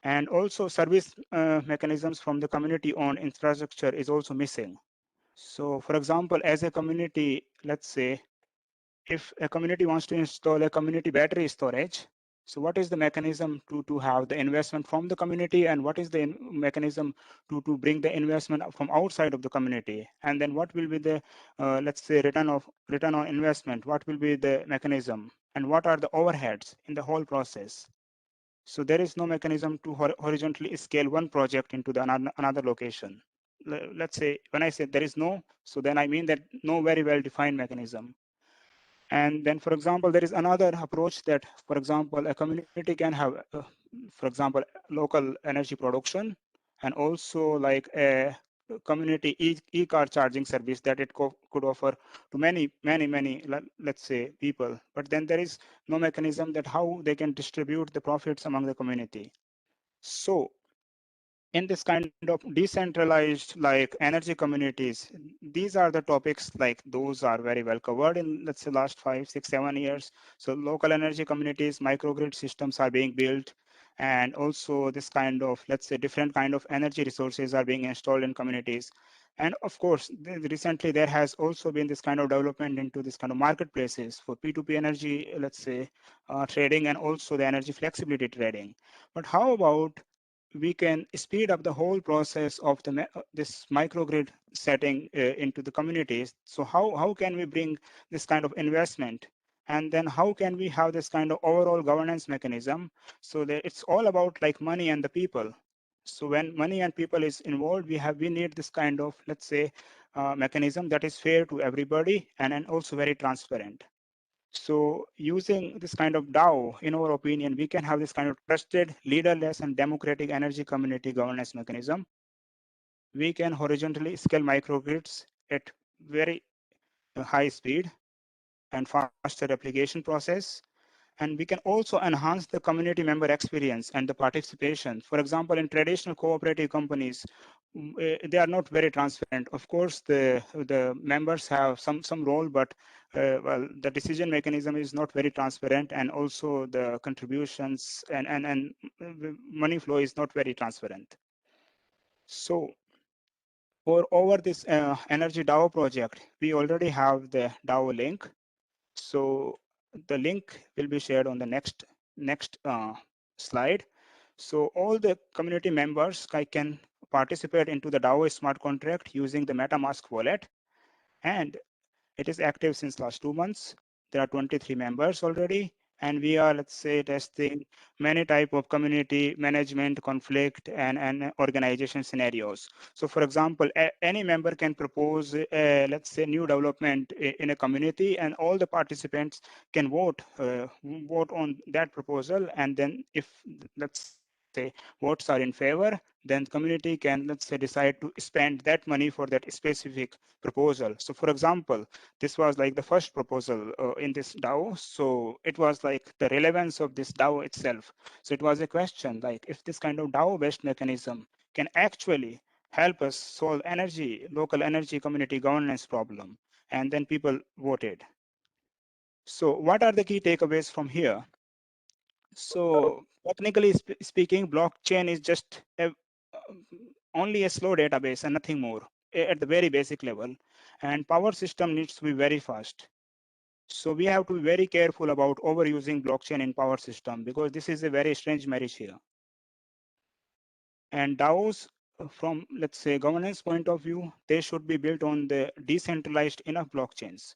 And also service mechanisms from the community-owned infrastructure is also missing. So for example, as a community, let's say, if a community wants to install a community battery storage, so what is the mechanism to have the investment from the community, and what is the mechanism to bring the investment from outside of the community? And then what will be the, let's say, return on investment? What will be the mechanism? And what are the overheads in the whole process? So there is no mechanism to horizontally scale one project into the another location. Let's say, when I say there is no, so then I mean that no very well-defined mechanism. And then, for example, there is another approach that, for example, a community can have, for example, local energy production, and also like a community e-car charging service that it could offer to many, let's say, people. But then there is no mechanism that how they can distribute the profits among the community. So in this kind of decentralized like energy communities, these are the topics, like those are very well covered in, let's say, last 5, 6, 7 years. So local energy communities, microgrid systems are being built, and also this kind of, let's say, different kind of energy resources are being installed in communities. And of course, recently there has also been this kind of development into this kind of marketplaces for P2P energy, let's say, trading, and also the energy flexibility trading. But how about we can speed up the whole process of this microgrid setting into the communities? So how can we bring this kind of investment? And then how can we have this kind of overall governance mechanism so that it's all about like money and the people? So when money and people is involved, we need this kind of, let's say, mechanism that is fair to everybody and also very transparent. So using this kind of DAO, in our opinion, we can have this kind of trusted, leaderless, and democratic energy community governance mechanism. We can horizontally scale microgrids at very high speed and faster application process. And we can also enhance the community member experience and the participation. For example, in traditional cooperative companies, they are not very transparent. Of course, the members have some role, but well, the decision mechanism is not very transparent, and also the contributions and money flow is not very transparent. So over this Energy DAO project, we already have the DAO link. So the link will be shared on the next slide. So all the community members can participate into the DAO smart contract using the MetaMask wallet, and it is active since last 2 months. There are 23 members already, and we are, let's say, testing many type of community management, conflict, and organization scenarios. So for example, any member can propose, let's say, new development in a community, and all the participants can vote on that proposal. And then if, let's say, votes are in favor, then community can, let's say, decide to spend that money for that specific proposal. So for example, this was like the first proposal in this DAO. So it was like the relevance of this DAO itself. So it was a question like if this kind of DAO-based mechanism can actually help us solve local energy community governance problem. And then people voted. So what are the key takeaways from here? So technically speaking, blockchain is just only a slow database and nothing more at the very basic level. And power system needs to be very fast. So we have to be very careful about overusing blockchain in power system, because this is a very strange marriage here. And DAOs, from, let's say, governance point of view, they should be built on the decentralized enough blockchains.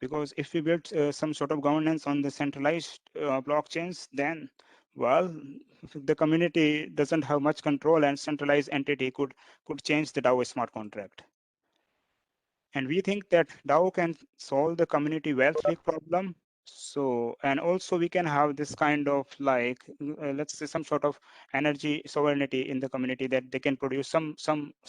Because if we build some sort of governance on the centralized blockchains, then, well, the community doesn't have much control, and centralized entity could change the DAO smart contract. And we think that DAO can solve the community wealth leak problem. So, and also we can have this kind of like, let's say, some sort of energy sovereignty in the community, that they can produce some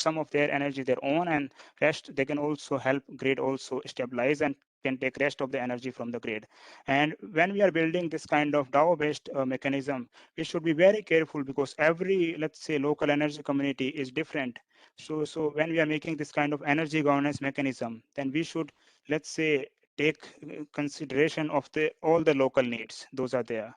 of their energy their own, and rest they can also help grid also stabilize and can take rest of the energy from the grid. And when we are building this kind of DAO-based mechanism, we should be very careful, because every, let's say, local energy community is different. So when we are making this kind of energy governance mechanism, then we should, let's say, take consideration of all the local needs. Those are there.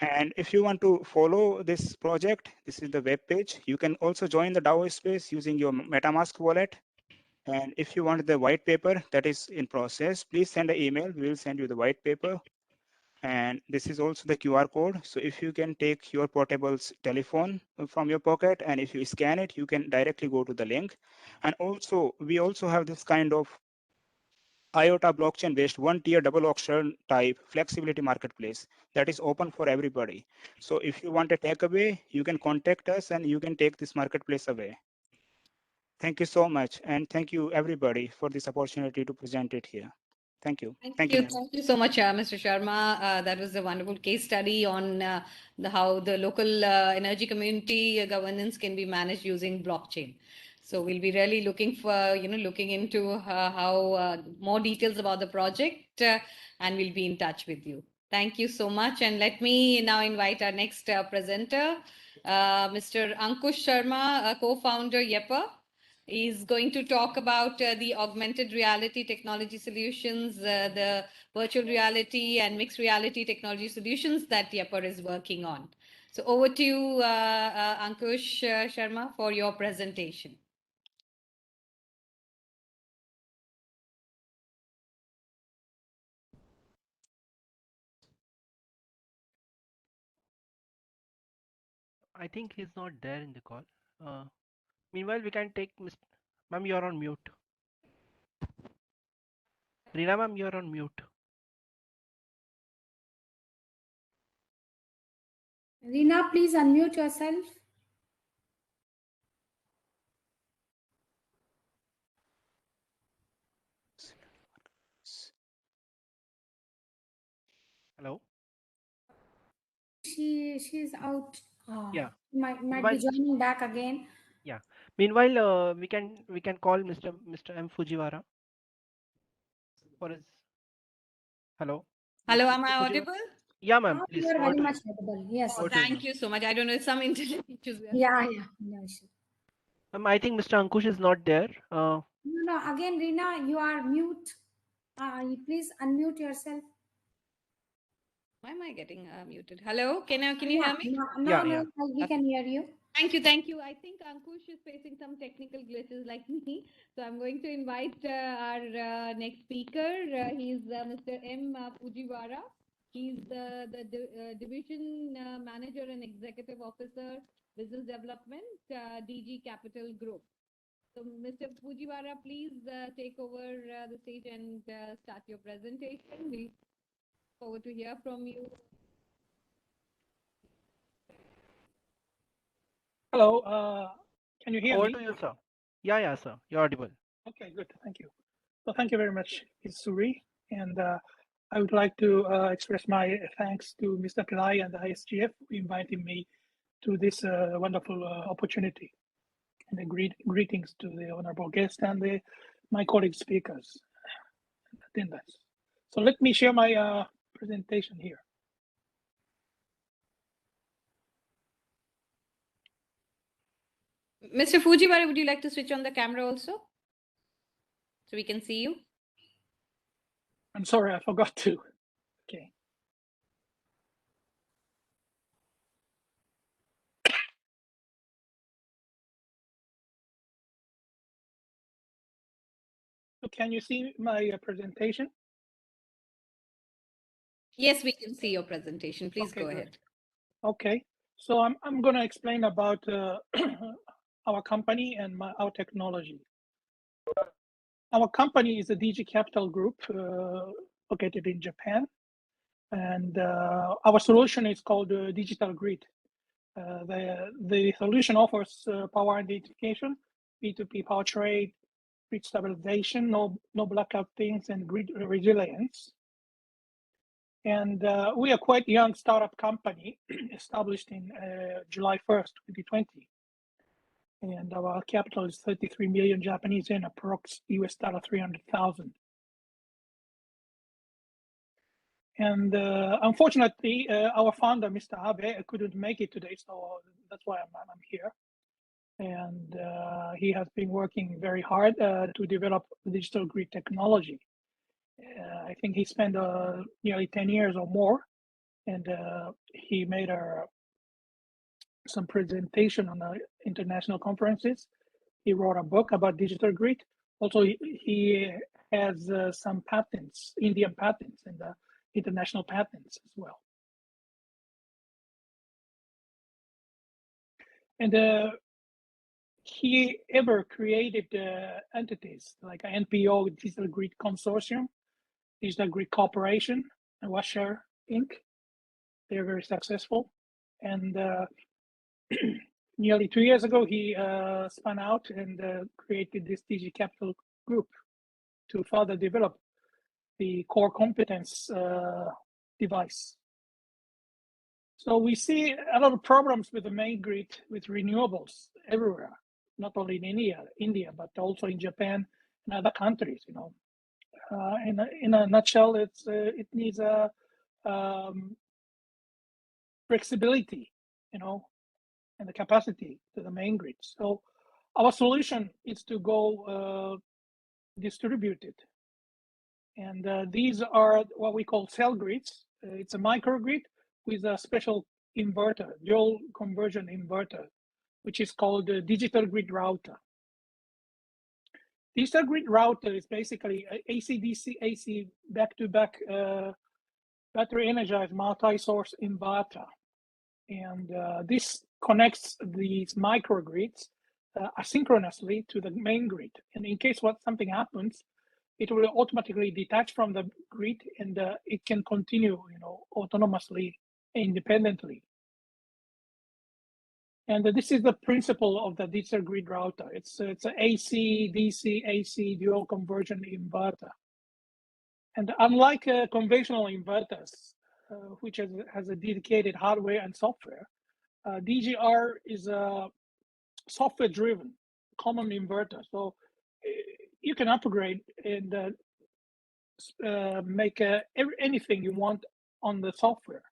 And if you want to follow this project, this is the web page. You can also join the DAO space using your MetaMask wallet. And if you want the white paper that is in process, please send an email. We will send you the white paper. And this is also the QR code. So if you can take your portable telephone from your pocket, and if you scan it, you can directly go to the link. And also, we also have this kind of IOTA blockchain-based one-tier double auction type flexibility marketplace that is open for everybody. So if you want a takeaway, you can contact us and you can take this marketplace away. Thank you so much. And thank you everybody for this opportunity to present it here. Thank you. Thank you. Thank you so much, Mr. Sharma. That was a wonderful case study on how the local energy community governance can be managed using blockchain. So we'll be really looking into how more details about the project, and we'll be in touch with you. Thank you so much. And let me now invite our next presenter, Mr. Ankush Sharma, co-founder YEPA. Is going to talk about the augmented reality technology solutions, the virtual reality and mixed reality technology solutions that YEPA is working on. So over to you, Ankush Sharma, for your presentation. I think he's not there in the call. Meanwhile, we can take Ma'am, you're on mute. Reena ma'am, you're on mute. Reena, please unmute yourself. Hello? She's out. Yeah. Might be Meanwhile, joining back again. yeah. Meanwhile, we can call Mr. M. Fujiwara for his. Hello? Hello, Mr. am I Fujiwara? audible? Yeah, ma'am. You Please. are Over very to much you. audible. Yes. Over to you, Thank ma'am. you so much. I don't know, some internet issues. Yeah. No issue. I think Mr. Ankush is not there. No. Again, Reena, you are mute. Please unmute yourself. Why am I getting muted? Hello, can you Yeah, hear me? no, we can hear you. Thank you, thank you. I think Ankush is facing some technical glitches like me. So I'm going to invite our next speaker. He's Mr. M. Fujiwara. He's the Division Manager and Executive Officer, Business Development, DG Capital Group. So Mr. Fujiwara, please take over the stage and start your presentation. We look forward to hear from you. Hello, can you hear Over me? to you, sir. Yeah, sir. You're audible. Okay, good. Thank you. So thank you very much, Ms. Suri. And I would like to express my thanks to Mr. Pillai and the ISGF for inviting me to this wonderful opportunity. And greetings to the honorable guest and my colleague speakers and attendants. So let me share my presentation here. Mr. Fujiwara, would you like to switch on the camera also? So we can see you. I'm sorry, I forgot to. Okay. So can you see my presentation? Yes, we can see your presentation. Please Okay, go good. ahead. Okay, so I'm going to explain about our company and our technology. Our company is a DG Capital Group located in Japan, and our solution is called Digital Grid. The solution offers power identification, P2P power trade, grid stabilization, no blackout things, and grid resilience. And we are quite young startup company established in July 1st, 2020. And our capital is 33 million Japanese yen, approx $300,000. And unfortunately, our founder, Mr. Abe, couldn't make it today, so that's why I'm here. And he has been working very hard to develop digital grid technology. I think he spent nearly 10 years or more, and he made some presentation on international conferences. He wrote a book about digital grid. Also, he has some patents, Indian patents, and international patents as well. And he ever created entities like NPO, Digital Grid Consortium, Digital Grid Corporation, and Washer Inc. They're very successful. And nearly 2 years ago, he spun out and created this DG Capital Group to further develop the core competence device. So we see a lot of problems with the main grid with renewables everywhere, not only in India, but also in Japan and other countries. You know, in a nutshell, it needs a flexibility, you know, and the capacity to the main grid. So our solution is to go distributed. And these are what we call cell grids. It's a microgrid with a special inverter, dual conversion inverter, which is called the digital grid router. Digital grid router is basically AC-DC, AC back-to-back battery energized multi-source inverter. And this connects these microgrids asynchronously to the main grid. And in case something happens, it will automatically detach from the grid, and it can continue, autonomously, independently. And this is the principle of the digital grid router. It's an AC, DC, AC dual conversion inverter. And unlike conventional inverters, which has a dedicated hardware and software, DGR is a software-driven common inverter. So you can upgrade and make anything you want on the software,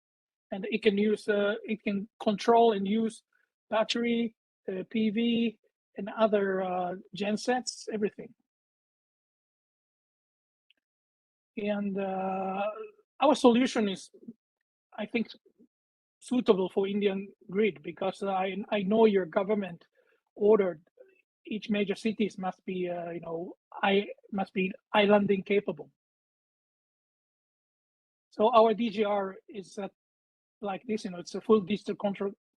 and it can use it can control and use battery, PV, and other gensets, everything. And our solution is, I think, suitable for Indian grid, because I know your government ordered each major cities must be islanding capable. So our DGR is like this, it's a full digital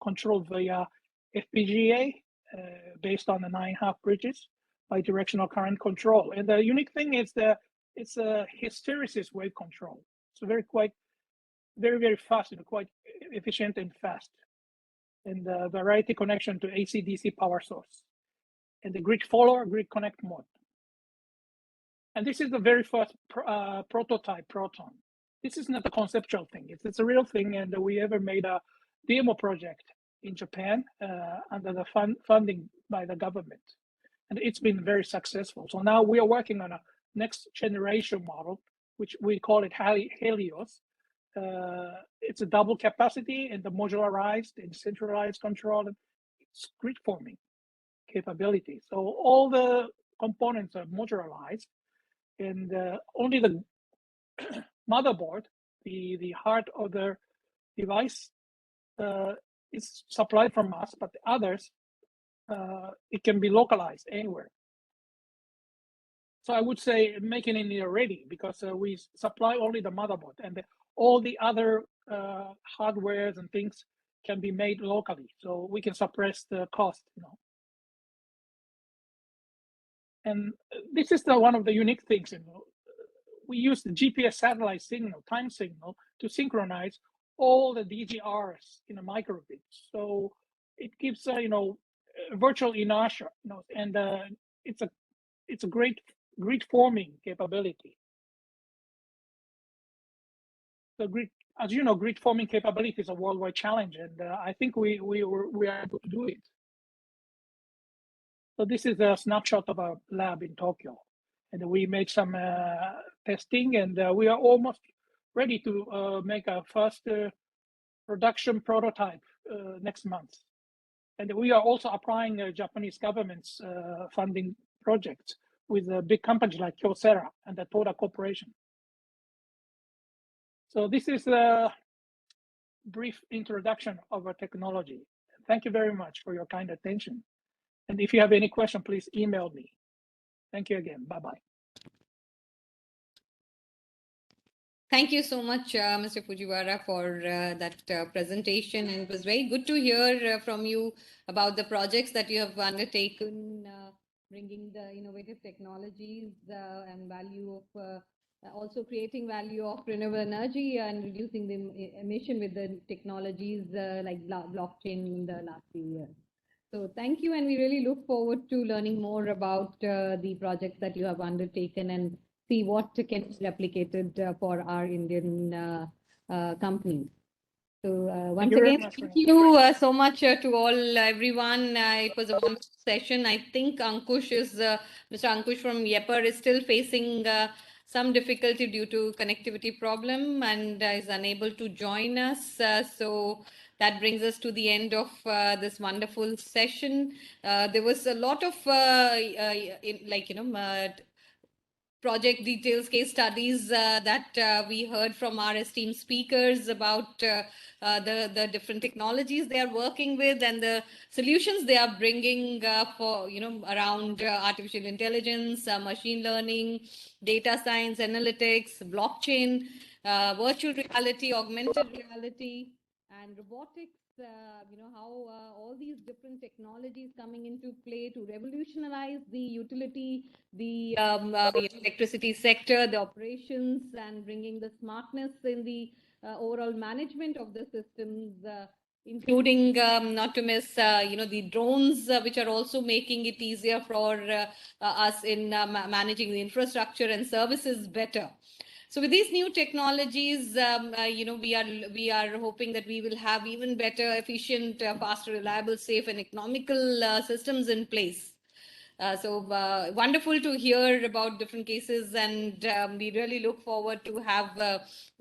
control via FPGA based on the 9.5 bridges by directional current control. And the unique thing is it's a hysteresis wave control. So very very fast and quite efficient and fast. And the variety connection to AC/DC power source. And the grid follower, grid connect mode. And this is the very first prototype Proton. This is not a conceptual thing. It's a real thing, and we ever made a demo project in Japan under the funding by the government. And it's been very successful. So now we are working on a next generation model, which we call it Helios. It's a double capacity and the modularized and centralized control and it's grid forming capability. So all the components are modularized, and only the motherboard, the heart of the device, is supplied from us, but the others, it can be localized anywhere. So I would say make it in India ready, because we supply only the motherboard, and all the other hardwares and things can be made locally, so we can suppress the cost. And this is one of the unique things. We use the GPS satellite signal, time signal, to synchronize all the DGRs in a microgrid. So it gives virtual inertia, and it's a great grid forming capability. The grid, as you know, grid forming capability is a worldwide challenge, and I think we are able to do it. So this is a snapshot of our lab in Tokyo, and we made some testing, and we are almost ready to make our first production prototype next month. And we are also applying Japanese government's funding projects with big companies like Kyocera and the Toda Corporation. So this is a brief introduction of our technology. Thank you very much for your kind attention. And if you have any question, please email me. Thank you again. Bye-bye. Thank you so much, Mr. Fujiwara, for that presentation. And it was very good to hear from you about the projects that you have undertaken, bringing the innovative technologies and value of also creating value of renewable energy and reducing the emission with the technologies like blockchain in the last few years. So thank you, and we really look forward to learning more about the projects that you have undertaken and see what can be replicated for our Indian companies. So once again, thank you so much to everyone. It was a wonderful session. I think Ankush is, Mr. Ankush from YEPR is still facing some difficulty due to connectivity problem and is unable to join us. So that brings us to the end of this wonderful session. There was a lot of project details, case studies that we heard from our esteemed speakers about the different technologies they are working with and the solutions they are bringing for, around artificial intelligence, machine learning, data science, analytics, blockchain, virtual reality, augmented reality. and robotics, how all these different technologies coming into play to revolutionize the utility, the electricity sector, the operations, and bringing the smartness in the overall management of the systems, including not to miss, the drones, which are also making it easier for us in managing the infrastructure and services better. So with these new technologies, we are hoping that we will have even better, efficient, faster, reliable, safe, and economical systems in place. So wonderful to hear about different cases, and we really look forward to have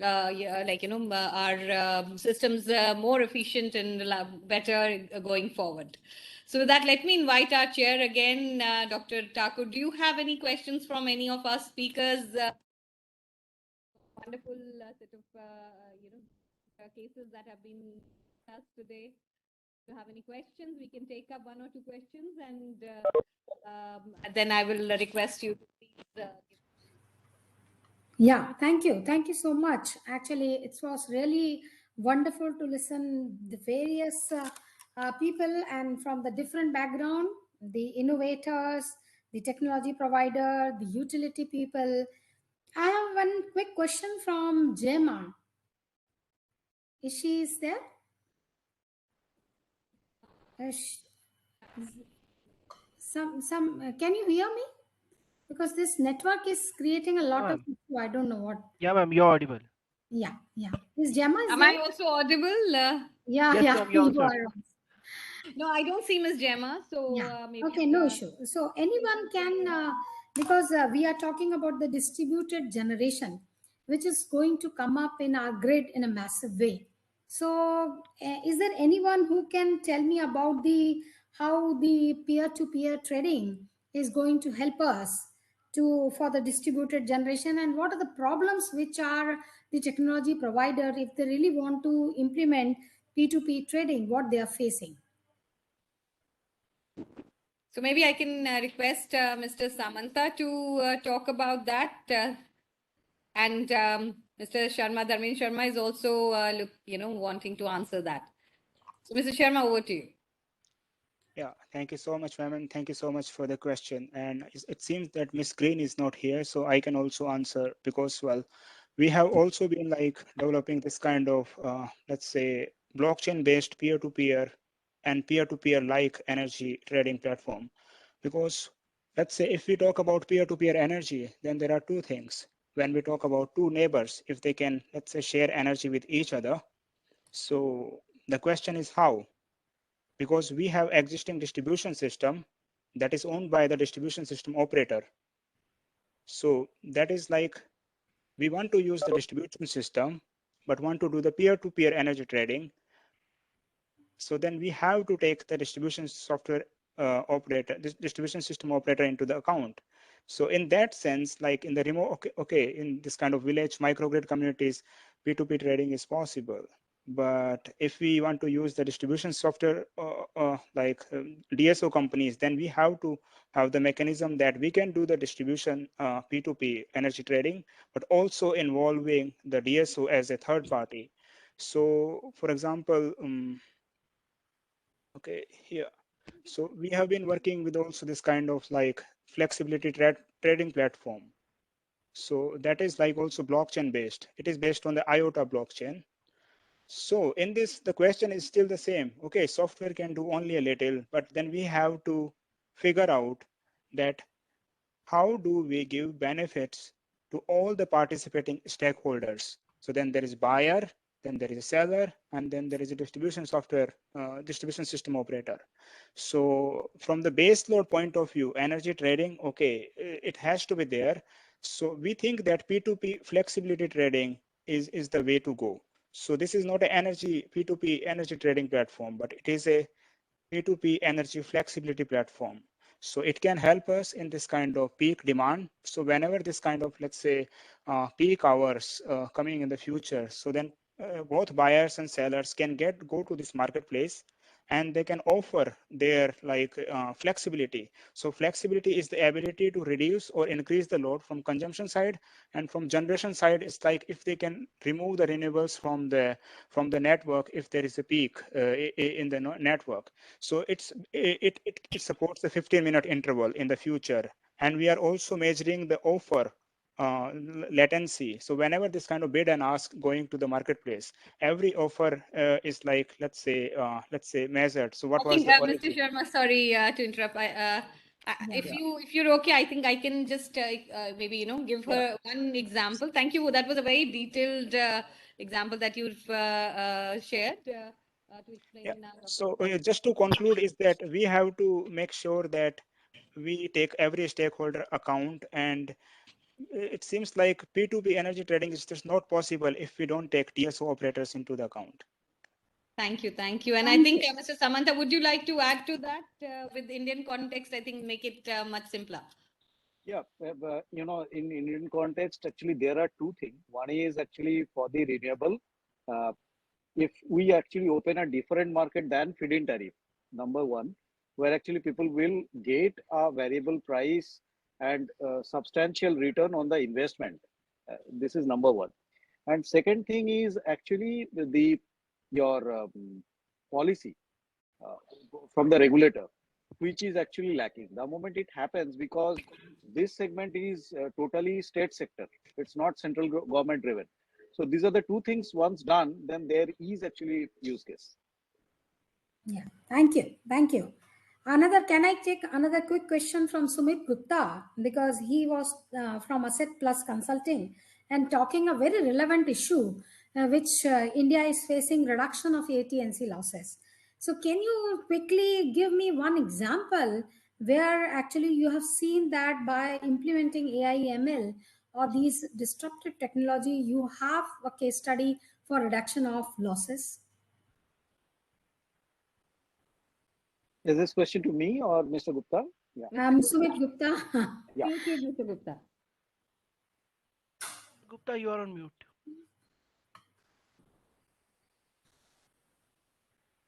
our systems more efficient and better going forward. So with that, let me invite our chair again, Dr. Thakur. Do you have any questions from any of our speakers? Wonderful set of cases that have been discussed today. If you have any questions, we can take up one or two questions, and then I will request you to please. Yeah, thank you. Thank you so much. Actually, it was really wonderful to listen the various people and from the different background, the innovators, the technology provider, the utility people. I have one quick question from Gemma. Is she there? Can you hear me? Because this network is creating a lot of issue. I don't know what. Yeah, ma'am, you're audible. Yeah. Is Gemma Am there? I also audible? Yeah, yes, ma'am, you you are. No, I don't see Miss Gemma. So maybe. Okay, no issue. So anyone can, because we are talking about the distributed generation, which is going to come up in our grid in a massive way. So is there anyone who can tell me about how the peer-to-peer trading is going to help us for the distributed generation, and what are the problems which are the technology provider, if they really want to implement P2P trading, what they are facing? So maybe I can request Mr. Samantha to talk about that. And Mr. Sharma, Dharmin Sharma is also wanting to answer that. So Mr. Sharma, over to you. Yeah, thank you so much, ma'am, and thank you so much for the question. And it seems that Miss Green is not here, so I can also answer because, well, we have also been developing this kind of, let's say, blockchain-based peer-to-peer and peer-to-peer like energy trading platform. Because let's say if we talk about peer-to-peer energy, then there are two things. When we talk about two neighbors, if they can, let's say, share energy with each other. So the question is how? Because we have existing distribution system that is owned by the distribution system operator. So that is we want to use the distribution system, but want to do the peer-to-peer energy trading. So then we have to take the distribution software operator, this distribution system operator into the account. So in that sense, in the remote, in this kind of village microgrid communities, P2P trading is possible. But if we want to use the distribution software DSO companies, then we have to have the mechanism that we can do the distribution P2P energy trading, but also involving the DSO as a third party. So for example, here. So we have been working with also this kind of flexibility trading platform. So that is also blockchain based. It is based on the IOTA blockchain. So in this, the question is still the same. Okay, software can do only a little, but then we have to figure out that how do we give benefits to all the participating stakeholders. So then there is buyer, then there is a seller, and then there is a distribution software, distribution system operator. So from the base load point of view, energy trading, okay, it has to be there. So we think that P2P flexibility trading is the way to go. So this is not an P2P energy trading platform, but it is a P2P energy flexibility platform. So it can help us in this kind of peak demand. So whenever this kind of, let's say, peak hours coming in the future, so then both buyers and sellers can go to this marketplace, and they can offer their flexibility. So flexibility is the ability to reduce or increase the load from consumption side, and from generation side, it's like if they can remove the renewables from the network if there is a peak in the network. So it supports the 15-minute interval in the future, and we are also measuring the offer latency. So whenever this kind of bid and ask going to the marketplace, every offer is like, let's say measured. So what I was think, the Mr. Sharma, sorry to interrupt. If you're okay, I think I can just maybe give her one example. Thank you. That was a very detailed example that you've shared to explain. So just to conclude is that we have to make sure that we take every stakeholder account, and it seems like P2P energy trading is just not possible if we don't take TSO operators into the account. Thank you. And I think, Mr. Samantha, would you like to add to that with Indian context? I think make it much simpler. Yeah, in Indian context, actually, there are two things. One is actually for the renewable. If we actually open a different market than feed-in tariff, number one, where actually people will get a variable price and substantial return on the investment. This is number one. And second thing is actually your policy from the regulator, which is actually lacking. The moment it happens, because this segment is totally state sector, it's not central government driven. So these are the two things. Once done, then there is actually use case. Yeah, thank you. Can I take another quick question from Sumit Gupta, because he was from Asset Plus Consulting and talking a very relevant issue, which India is facing, reduction of AT&C losses. So can you quickly give me one example where actually you have seen that by implementing AI ML or these disruptive technology, you have a case study for reduction of losses? Is this question to me or Mr. Gupta? Yeah. Sumit Gupta. Yeah. Thank you, Mr. Gupta. Gupta, you are on mute.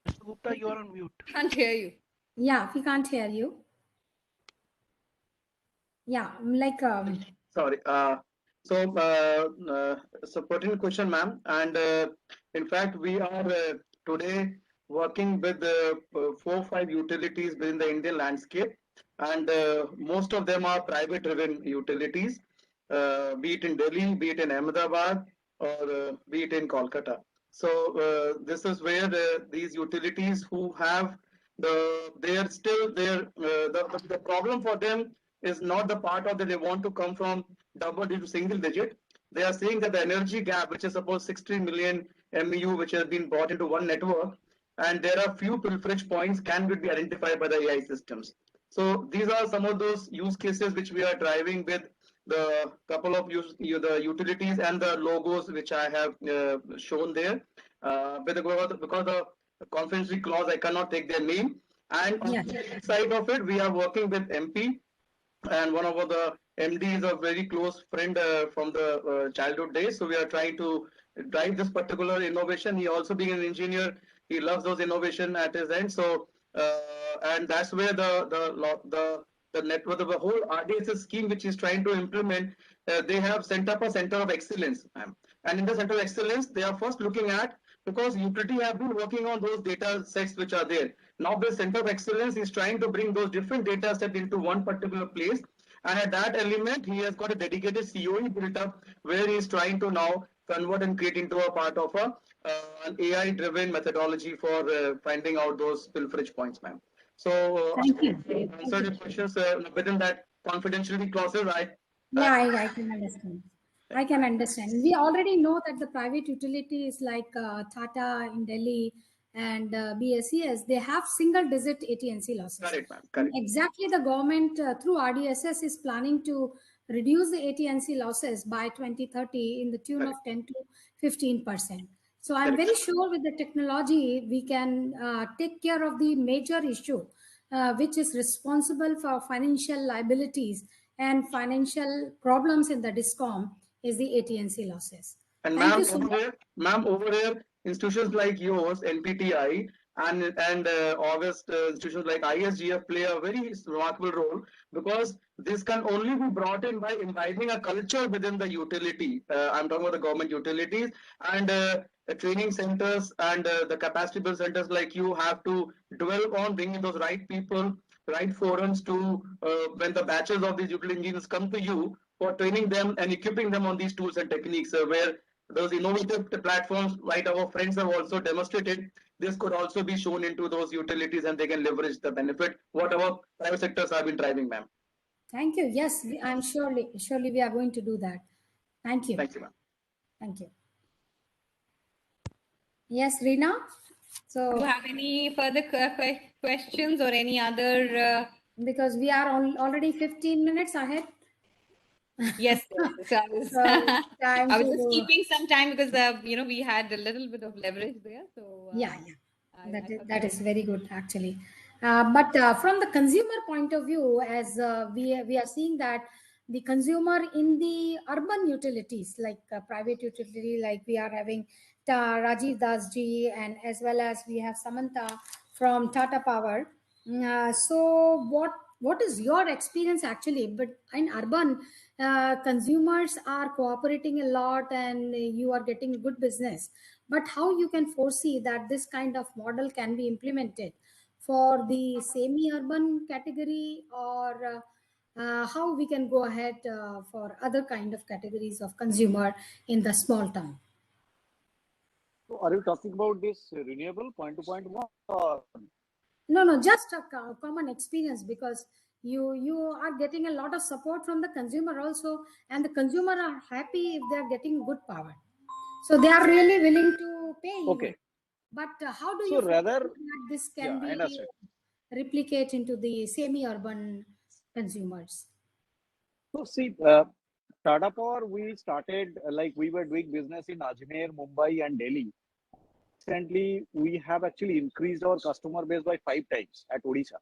Mr. Gupta, you are on mute. Can't hear you. Yeah, we can't hear you. Yeah, like sorry. It's a pertinent question, ma'am. And in fact, we are today working with 4 or 5 utilities within the Indian landscape, and most of them are private-driven utilities, be it in Delhi, be it in Ahmedabad, or be it in Kolkata. So this is where these utilities who have the problem for them is not the part of that they want to come from double digit to single digit. They are saying that the energy gap, which is suppose 60 million MEU, which has been brought into one network, and there are few pilferage points can be identified by the AI systems. So these are some of those use cases which we are driving with the couple of the utilities and the logos which I have shown there. Because the confidentiality clause, I cannot take their name. And on the side of it, we are working with MP, and one of the MD is a very close friend from the childhood days. So we are trying to drive this particular innovation. He also being an engineer, he loves those innovation at his end. So and that's where the network of the whole RDSS scheme, which is trying to implement, they have set up a center of excellence. And in the center of excellence, they are first looking at, because utility have been working on those data sets which are there. Now the center of excellence is trying to bring those different data sets into one particular place. And at that element, he has got a dedicated COE built up where he is trying to now convert and create into a part of an AI-driven methodology for finding out those pilferage points, ma'am. So thank you. Answer your questions within that confidentiality clauses. I can understand. I can understand. We already know that the private utilities like Tata in Delhi and BSES, they have single-digit AT&C losses. Correct, ma'am. Correct. Exactly, the government through RDSS is planning to reduce the AT&C losses by 2030 in the tune of 10 to 15%. So I'm very sure with the technology, we can take care of the major issue, which is responsible for financial liabilities and financial problems in the DISCOM is the AT&C losses. And ma'am, over here, institutions like yours, NPTI, and August institutions like ISGF play a very remarkable role, because this can only be brought in by imbibing a culture within the utility. I'm talking about the government utilities, and the training centers and the capacity build centers like you have to dwell on bringing those right people, right forums to when the batches of these utility engineers come to you for training them and equipping them on these tools and techniques, where those innovative platforms, like our friends have also demonstrated, this could also be shown into those utilities and they can leverage the benefit what our private sectors have been driving, ma'am. Thank you. Yes, I'm surely we are going to do that. Thank you. Thank you, ma'am. Thank you. Yes, Reena. So, do you have any further questions or any other? Because we are already 15 minutes ahead. Yes, so I was, So I was just keeping some time because we had a little bit of leverage there. So yeah, that is I very good actually. But from the consumer point of view, as we are seeing that the consumer in the urban utilities, like private utility, like we are having Rajiv Das ji, and as well as we have Samantha from Tata Power. So what is your experience actually? But in urban, consumers are cooperating a lot, and you are getting good business. But how you can foresee that this kind of model can be implemented for the semi-urban category, or how we can go ahead for other kind of categories of consumer in the small town? So are you talking about this renewable point-to-point one, or No, just a common experience, because you are getting a lot of support from the consumer also, and the consumer are happy if they are getting good power, so they are really willing to pay you. okay? But how do So you rather, foresee that this yeah, can I be understand. replicate into the semi-urban consumers? So see, Tata Power, we started like we were doing business in Ajmer, Mumbai, and Delhi. Recently, we have actually increased our customer base by 5 times at Odisha.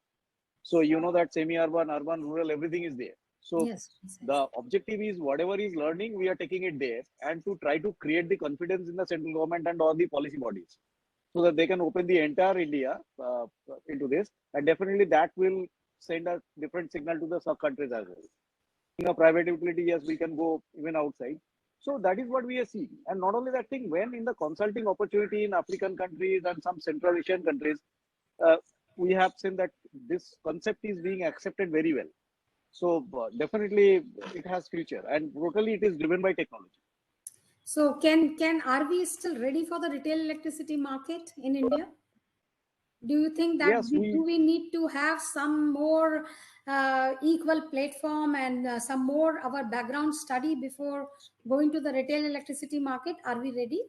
So you know that semi-urban, urban, rural, everything is there. So Yes. the objective is whatever is learning, we are taking it there, and to try to create the confidence in the central government and all the policy bodies, so that they can open the entire India into this, and definitely that will send a different signal to the sub countries as well. In a private utility, yes, we can go even outside. So that is what we are seeing. And not only that thing, when in the consulting opportunity in African countries and some Central Asian countries, uh, we have seen that this concept is being accepted very well. So definitely it has future, and totally it is driven by technology. So can are we still ready for the retail electricity market in India? Do you think that Yes, do we need to have some more equal platform and some more our background study before going to the retail electricity market? Are we ready?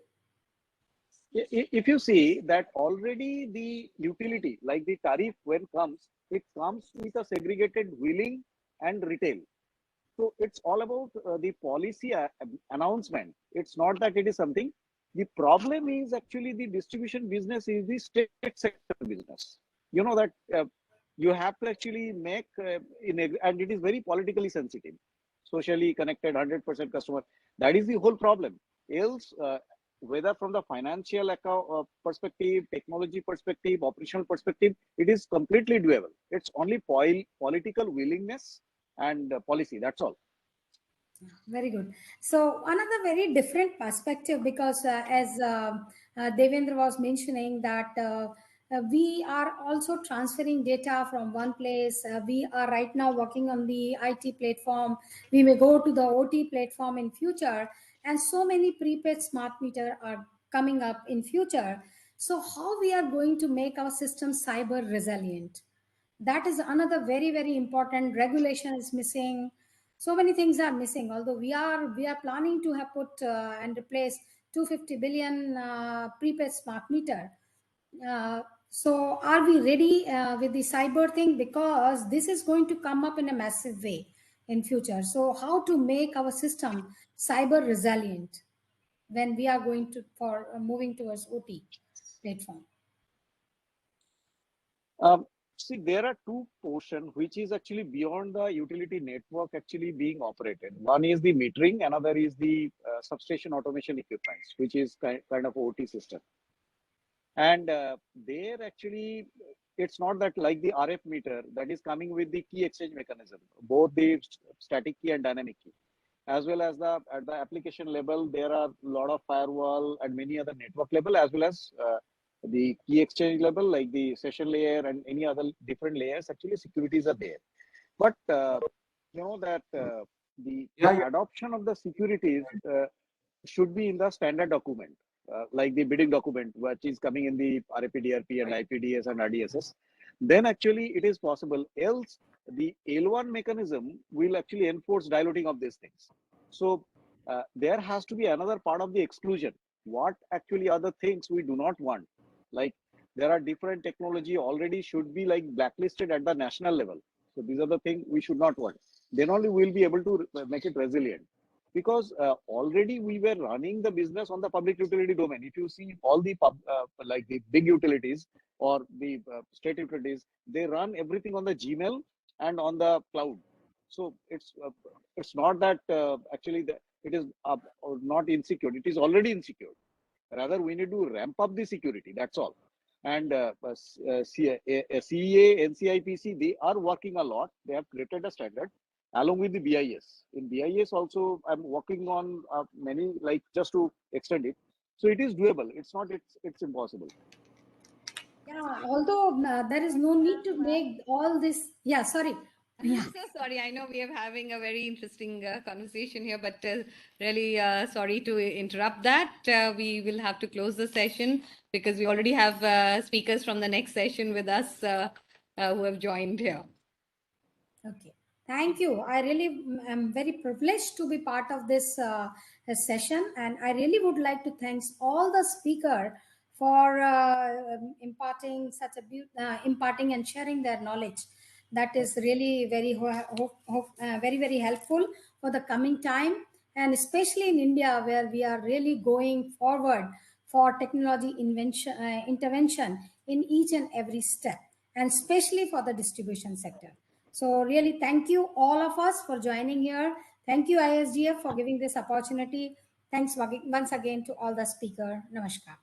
if you see that already the utility, like the tariff when comes, it comes with a segregated wheeling and retail. So it's all about the policy announcement. It's not that it is something. The problem is actually the distribution business is the state sector business. You know that you have to actually make and it is very politically sensitive, socially connected, 100% customer. That is the whole problem. Else, whether from the financial perspective, technology perspective, operational perspective, it is completely doable. It's only political willingness and policy. That's all. Very good. So another very different perspective, because as Devendra was mentioning that we are also transferring data from one place. We are right now working on the IT platform. We may go to the OT platform in future, and so many prepaid smart meter are coming up in future. So how we are going to make our system cyber resilient? That is another very important. Regulation is missing, so many things are missing, although we are planning to have put and replace 250 billion prepaid smart meter. So are we ready with the cyber thing, because this is going to come up in a massive way in future? So how to make our system cyber resilient when we are going to for moving towards OT platform? See, there are two portions which is actually beyond the utility network actually being operated. One is the metering, another is the substation automation equipments, which is kind of OT system. And there actually, it's not that like the RF meter that is coming with the key exchange mechanism, both the static key and dynamic key, as well as at the application level, there are a lot of firewall and many other network level, as well as the key exchange level, like the session layer and any other different layers. Actually, securities are there, but you know that the adoption of the securities should be in the standard document, like the bidding document, which is coming in the RAP-DRP and IPDS and RDSS. Then actually it is possible. Else, the L1 mechanism will actually enforce diluting of these things. So there has to be another part of the exclusion. What actually are the things we do not want? Like there are different technology already should be like blacklisted at the national level. So these are the things we should not want. Then only we'll be able to make it resilient. Because already we were running the business on the public utility domain. If you see all the like the big utilities or the state utilities, they run everything on the Gmail and on the cloud. So it's not that actually it is not insecure. It is already insecure. Rather, we need to ramp up the security. That's all. And CEA, NCIPC, they are working a lot. They have created a standard along with the BIS. In BIS also, I'm working on many, like just to extend it. So it is doable. It's not, it's impossible. Yeah, although there is no need to make all this. Yeah, sorry. Yeah. I'm so sorry. I know we are having a very interesting conversation here, but really sorry to interrupt that. We will have to close the session because we already have speakers from the next session with us who have joined here. Okay. Thank you. I really am very privileged to be part of this session, and I really would like to thank all the speakers for imparting such a imparting and sharing their knowledge. That is really very helpful for the coming time, and especially in India, where we are really going forward for technology intervention in each and every step, and especially for the distribution sector. So really, thank you all of us for joining here. Thank you, ISGF, for giving this opportunity. Thanks once again to all the speakers. Namaskar.